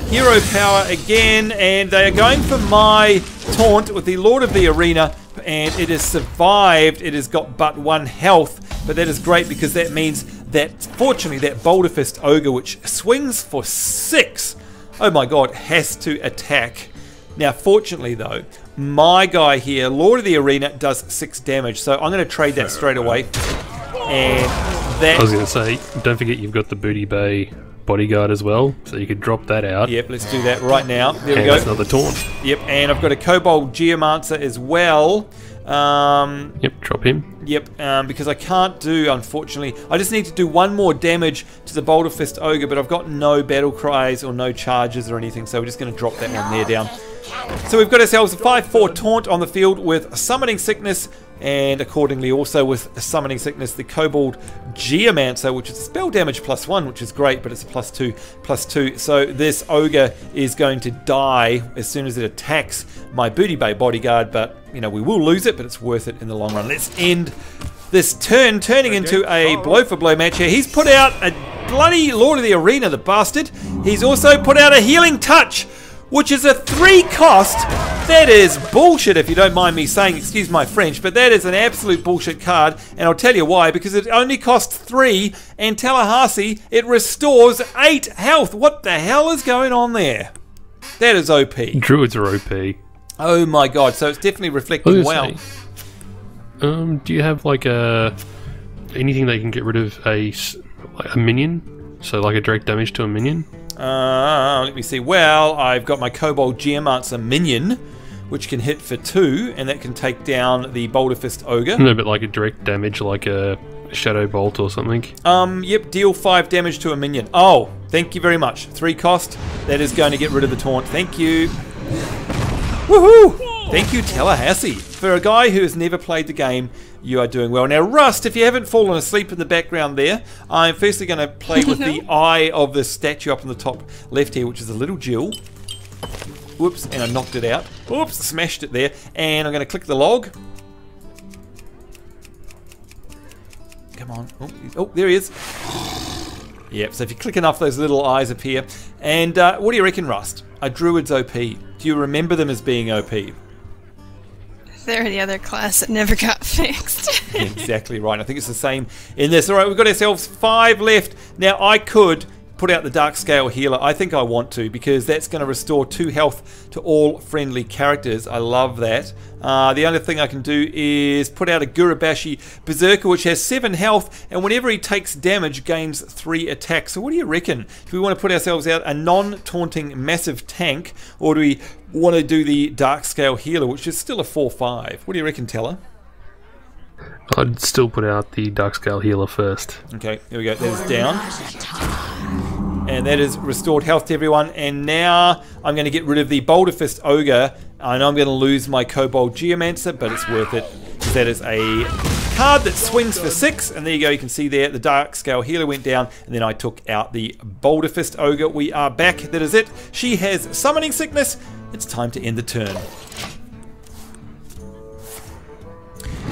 hero power again, and they are going for my taunt with the Lord of the Arena, and it has survived. It has got but 1 health, but that is great because that means that, fortunately, that Boulder Fist Ogre, which swings for 6, oh my god, has to attack. Now, fortunately, though, my guy here, Lord of the Arena, does 6 damage, so I'm going to trade that straight away. And that... I was going to say, don't forget you've got the Booty Bay Bodyguard as well, so you could drop that out. Yep, let's do that right now. There we and go. that's another taunt. Yep, and I've got a Kobold Geomancer as well. Yep, drop him. Yep, because I can't do, unfortunately, I just need to do 1 more damage to the Boulder Fist Ogre, but I've got no battle cries or no charges or anything, so we're just going to drop that one there down. So we've got ourselves a 5/4 taunt on the field with Summoning Sickness, and accordingly also with Summoning Sickness the Kobold Geomancer, which is spell damage +1, which is great, but it's a +2/+2. So this ogre is going to die as soon as it attacks my Booty Bay Bodyguard, but you know, we will lose it, but it's worth it in the long run. Let's end this turn, turning into a blow-for-blow match here. He's put out a bloody Lord of the Arena, the bastard. He's also put out a Healing Touch, which is a 3 cost. That is bullshit, if you don't mind me saying, excuse my French, but that is an absolute bullshit card, and I'll tell you why, because it only costs 3, and Tallahassee, it restores 8 health. What the hell is going on there? That is OP. Druids are OP. Oh my god, so it's definitely reflecting well. Do you have like anything that can get rid of a minion? So like a direct damage to a minion? Let me see. Well, I've got my Kobold Geomancer minion, which can hit for 2, and that can take down the Boulder Fist Ogre. No, but like a direct damage, like a Shadow Bolt or something. Yep, deal 5 damage to a minion. Oh, thank you very much. 3 cost. That is going to get rid of the taunt. Thank you. Woohoo! Thank you, Tallahassee. For a guy who has never played the game, you are doing well. Now, Rust, if you haven't fallen asleep in the background there, I'm firstly going to play with the eye of the statue up in the top left here, which is a little Jill. Whoops, and I knocked it out. Oops, smashed it there. And I'm going to click the log. Come on. Oh, there he is. Yep, so if you click enough, those little eyes appear. And what do you reckon, Rust? Are druids OP? Do you remember them as being OP? They're the other class that never got fixed. Exactly right. I think it's the same in this. All right, we've got ourselves 5 left. Now, I could put out the Dark Scale Healer. I think I want to, because that's going to restore 2 health to all friendly characters. I love that. The only thing I can do is put out a Gurabashi Berserker, which has 7 health, and whenever he takes damage, gains 3 attacks. So what do you reckon? Do we want to put ourselves out a non-taunting massive tank, or do we want to do the Dark Scale Healer, which is still a 4/5? What do you reckon, Teller? I'd still put out the Dark Scale Healer first. Okay, here we go. That is down. And that is restored health to everyone. And now I'm going to get rid of the Boulder Fist Ogre. I know I'm going to lose my Kobold Geomancer, but it's worth it. That is a card that swings for 6. And there you go. You can see there the Dark Scale Healer went down. And then I took out the Boulder Fist Ogre. We are back. That is it. She has Summoning Sickness. It's time to end the turn.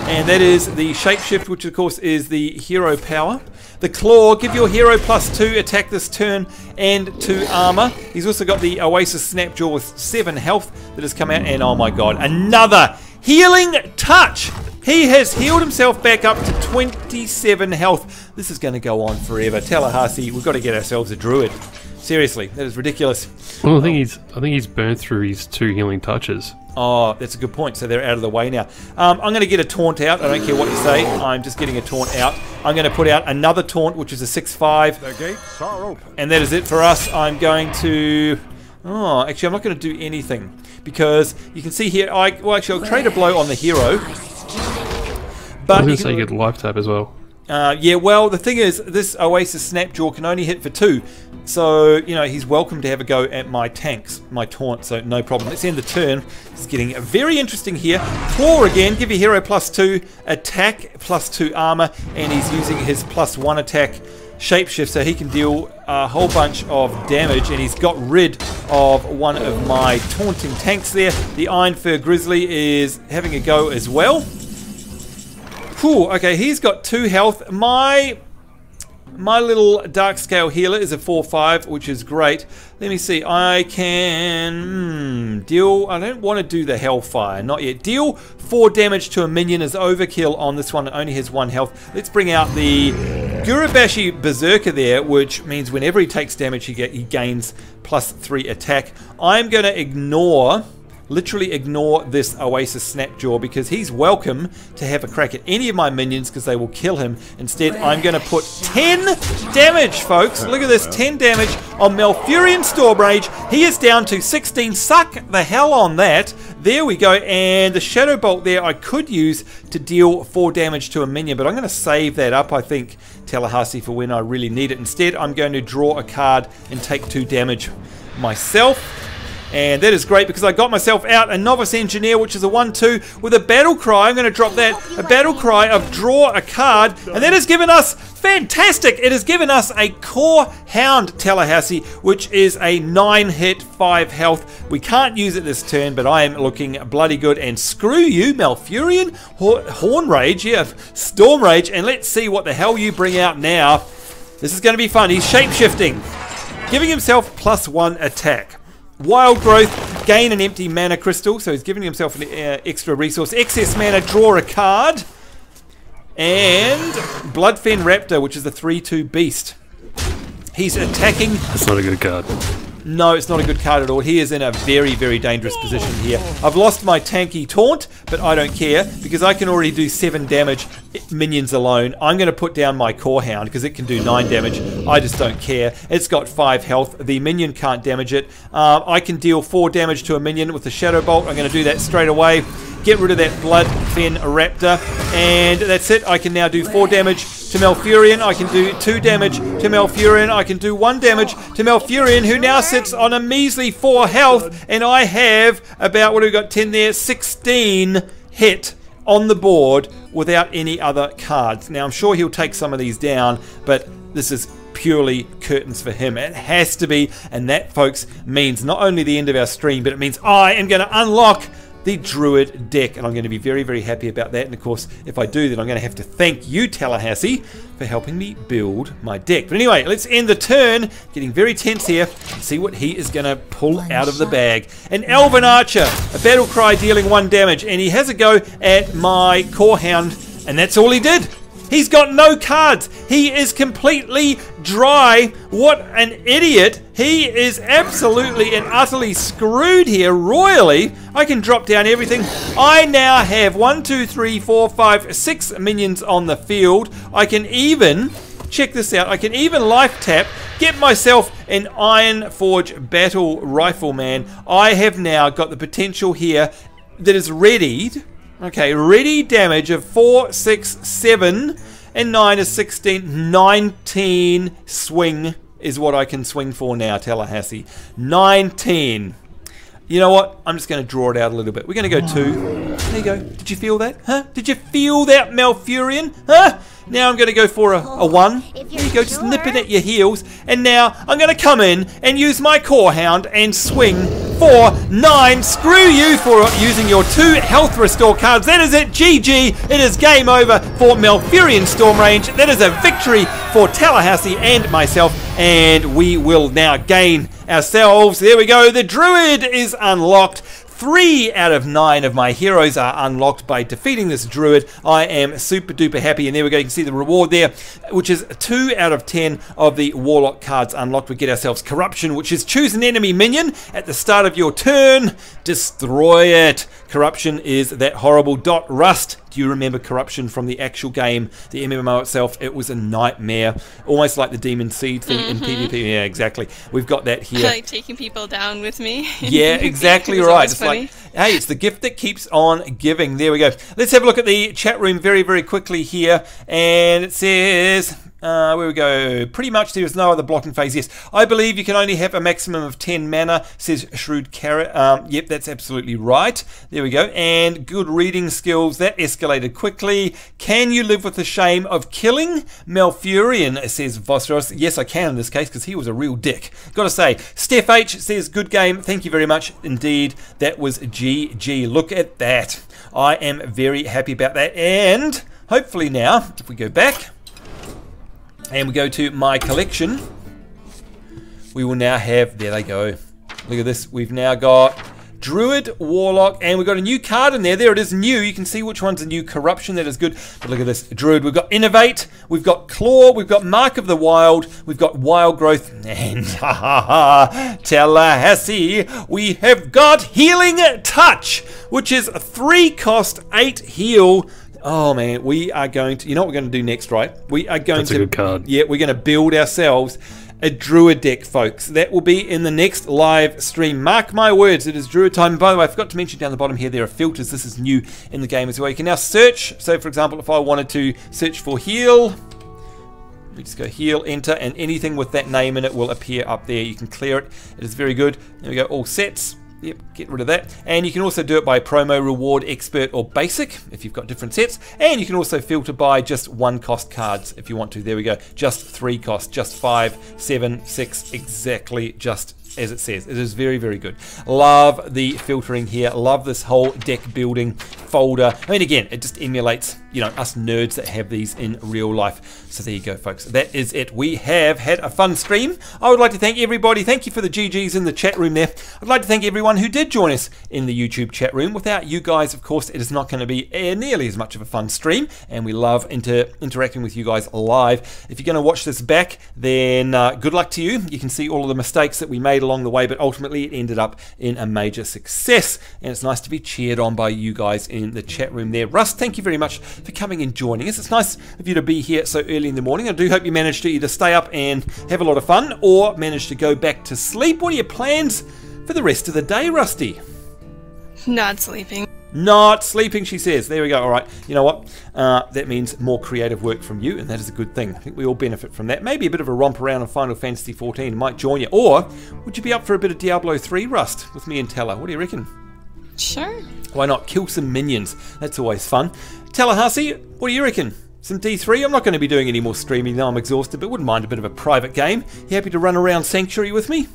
And that is the Shapeshift, which of course is the hero power. The Claw, give your hero +2, attack this turn, and 2 armor. He's also got the Oasis Snapjaw with 7 health that has come out, and oh my god, another Healing Touch! He has healed himself back up to 27 health. This is going to go on forever. Tallahassee, we've got to get ourselves a druid. Seriously, that is ridiculous. Well, I think he's burnt through his 2 healing touches. Oh, that's a good point. So they're out of the way now. I'm going to get a taunt out. I don't care what you say. I'm just getting a taunt out. I'm going to put out another taunt, which is a 6/5. The gates are open. And that is it for us. I'm going to... Oh, actually, I'm not going to do anything. Because you can see here... Well, actually, I'll trade a blow on the hero. But I was going to say you get life tap as well. Yeah, well, the thing is, this Oasis Snapjaw can only hit for 2. So, you know, he's welcome to have a go at my tanks, my taunt, so no problem. Let's end the turn. It's getting very interesting here. Claw again, give your hero +2, attack +2 armor, and he's using his +1 attack Shapeshift, so he can deal a whole bunch of damage, and he's got rid of one of my taunting tanks there. The Iron Fur Grizzly is having a go as well. Whew, okay, he's got 2 health. My little Dark Scale Healer is a 4/5, which is great. Let me see. I can deal... I don't want to do the Hellfire. Not yet. Deal 4 damage to a minion is overkill on this one. It only has 1 health. Let's bring out the Gurabashi Berserker there, which means whenever he takes damage, he gains +3 attack. I'm going to literally ignore this Oasis Snapjaw, because he's welcome to have a crack at any of my minions, because they will kill him. Instead, I'm going to put 10 damage, folks. Look at this, 10 damage on Malfurion Stormrage. He is down to 16. Suck the hell on that. There we go. And the Shadow Bolt there I could use to deal 4 damage to a minion, but I'm going to save that up, I think, Tallahassee, for when I really need it. Instead, I'm going to draw a card and take 2 damage myself. And that is great, because I got myself out a Novice Engineer, which is a 1/2 with a Battle Cry. I'm going to drop that, a Battle Cry of draw a card, and that has given us, fantastic, it has given us a Core Hound Tallahassee, which is a 9-hit, 5 health. We can't use it this turn, but I am looking bloody good, and screw you, Malfurion, Horn Rage, yeah, Storm Rage, and let's see what the hell you bring out now. This is going to be fun. He's shape-shifting, giving himself +1 attack. Wild Growth, gain an empty mana crystal, so he's giving himself an extra resource. Excess mana, draw a card. And Bloodfen Raptor, which is a 3/2 beast. He's attacking. That's not a good card. No, it's not a good card at all. He is in a very, very dangerous position here. I've lost my tanky taunt, but I don't care because I can already do 7 damage minions alone. I'm going to put down my Core Hound because it can do 9 damage. I just don't care. It's got 5 health. The minion can't damage it. I can deal 4 damage to a minion with the Shadow Bolt. I'm going to do that straight away. Get rid of that Blood Fen Raptor, and that's it. I can now do 4 damage to Malfurion. I can do 2 damage to Malfurion. I can do 1 damage to Malfurion, who now sits on a measly 4 health, and I have about, what have we got, 10 there, 16 hit on the board without any other cards. Now, I'm sure he'll take some of these down, but this is purely curtains for him. It has to be, and that, folks, means not only the end of our stream, but it means I am going to unlock the Druid deck, and I'm going to be very, very happy about that. And of course, if I do, then I'm going to have to thank you, Tallahassee, for helping me build my deck. But anyway, let's end the turn, getting very tense here, and see what he is going to pull out of the bag. An Elven Archer, a battle cry dealing 1 damage, and he has a go at my Core Hound, and that's all he did. He's got no cards. He is completely dry. What an idiot. He is absolutely and utterly screwed here royally. I can drop down everything. I now have 1, 2, 3, 4, 5, 6 minions on the field. I can even, check this out, I can even life tap, get myself an Iron Forge Battle Rifleman. I have now got the potential here that is readied. Okay, ready damage of 4, 6, 7, and 9 is 16. 19 swing is what I can swing for now, Tallahassee. 19. You know what? I'm just going to draw it out a little bit. We're going to go 2. There you go. Did you feel that? Huh? Did you feel that, Malfurion? Huh? Now I'm going to go for a 1. There you go, just nipping at your heels. And now I'm going to come in and use my Core Hound and swing for 9. Screw you for using your 2 health restore cards. That is it. GG. It is game over for Malfurion Storm Range. That is a victory for Tallahassee and myself. And we will now gain ourselves. There we go. The Druid is unlocked. 3 out of 9 of my heroes are unlocked by defeating this Druid. I am super duper happy, and there we go. You can see the reward there, which is 2 out of 10 of the Warlock cards unlocked. We get ourselves Corruption, which is choose an enemy minion at the start of your turn, destroy it. Corruption is that horrible dot rust. Do you remember Corruption from the actual game, the MMO itself? It was a nightmare, almost like the Demon Seed thing in PvP. Yeah, exactly. We've got that here. Like taking people down with me. Yeah, exactly right. It's like, hey, it's the gift that keeps on giving. There we go. Let's have a look at the chat room very, very quickly here. And it says, where we go, pretty much there is no other blocking phase. Yes, I believe you can only have a maximum of 10 mana, says Shrewd Carrot. Yep, that's absolutely right. There we go. And good reading skills, that escalated quickly. Can you live with the shame of killing Malfurion, says Vosros. Yes, I can in this case, because he was a real dick. Gotta say, Steph H says, good game. Thank you very much indeed. That was GG. Look at that. I am very happy about that. And hopefully now, if we go back, and we go to my collection, we will now have, there they go. Look at this. We've now got Druid, Warlock, and we've got a new card in there. There it is, new. You can see which one's a new Corruption. That is good. But look at this. Druid, we've got Innovate, we've got Claw, we've got Mark of the Wild, we've got Wild Growth, and Tallahassee, we have got Healing Touch, which is 3 cost, 8 heal. Oh man, we are going to, you know what we're going to do next, right? We are going That's a good card. Yeah, we're going to build ourselves a Druid deck, folks. That will be in the next live stream. Mark my words, it is Druid time. And by the way, I forgot to mention down the bottom here, there are filters. This is new in the game as well. You can now search. So for example, if I wanted to search for heal, we just go heal, enter, and anything with that name in it will appear up there. You can clear it. It is very good. There we go, all sets. Yep, get rid of that. And you can also do it by promo, reward, expert, or basic if you've got different sets. And you can also filter by just 1 cost cards if you want to. There we go. Just 3 cost, just 5, 7, 6, exactly just as it says. It is very, very good. Love the filtering here. Love this whole deck building folder. I mean, again, it just emulates, you know, us nerds that have these in real life. So there you go, folks. That is it. We have had a fun stream. I would like to thank everybody. Thank you for the GGs in the chat room there. I'd like to thank everyone who did join us in the YouTube chat room. Without you guys, of course, it is not going to be nearly as much of a fun stream, and we love interacting with you guys live. If you're going to watch this back, then good luck to you. You can see all of the mistakes that we made along the way, but ultimately it ended up in a major success, and it's nice to be cheered on by you guys in the chat room there. Russ, thank you very much for coming and joining us. It's nice of you to be here so early in the morning. I do hope you managed to either stay up and have a lot of fun or manage to go back to sleep. What are your plans for the rest of the day, Rusty? Not sleeping. Not sleeping, she says. There we go. All right. You know what? That means more creative work from you, and that is a good thing. I think we all benefit from that. Maybe a bit of a romp around in Final Fantasy XIV might join you. Or would you be up for a bit of Diablo 3 Rust with me and Teller? What do you reckon? Sure. Why not? Kill some minions. That's always fun. Tallahassee, what do you reckon? Some D3? I'm not going to be doing any more streaming now. I'm exhausted, but wouldn't mind a bit of a private game. You happy to run around Sanctuary with me?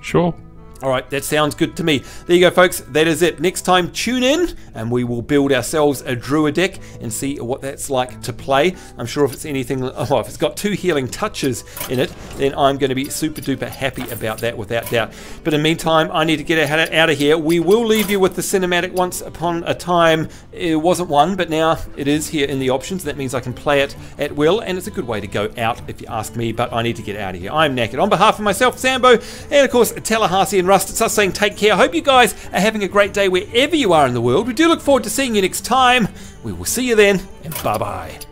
Sure. Alright, that sounds good to me. There you go, folks. That is it. Next time, tune in and we will build ourselves a Druid deck and see what that's like to play. I'm sure if it's anything, if it's got 2 healing touches in it, then I'm going to be super duper happy about that without doubt. But in the meantime, I need to get out of here. We will leave you with the cinematic Once Upon a Time. It wasn't one, but now it is here in the options. That means I can play it at will, and it's a good way to go out if you ask me, but I need to get out of here. I'm knackered. On behalf of myself, Sambo, and of course, Tallahassee and Rust, it's us saying take care. I hope you guys are having a great day wherever you are in the world. We do look forward to seeing you next time. We will see you then, and bye-bye.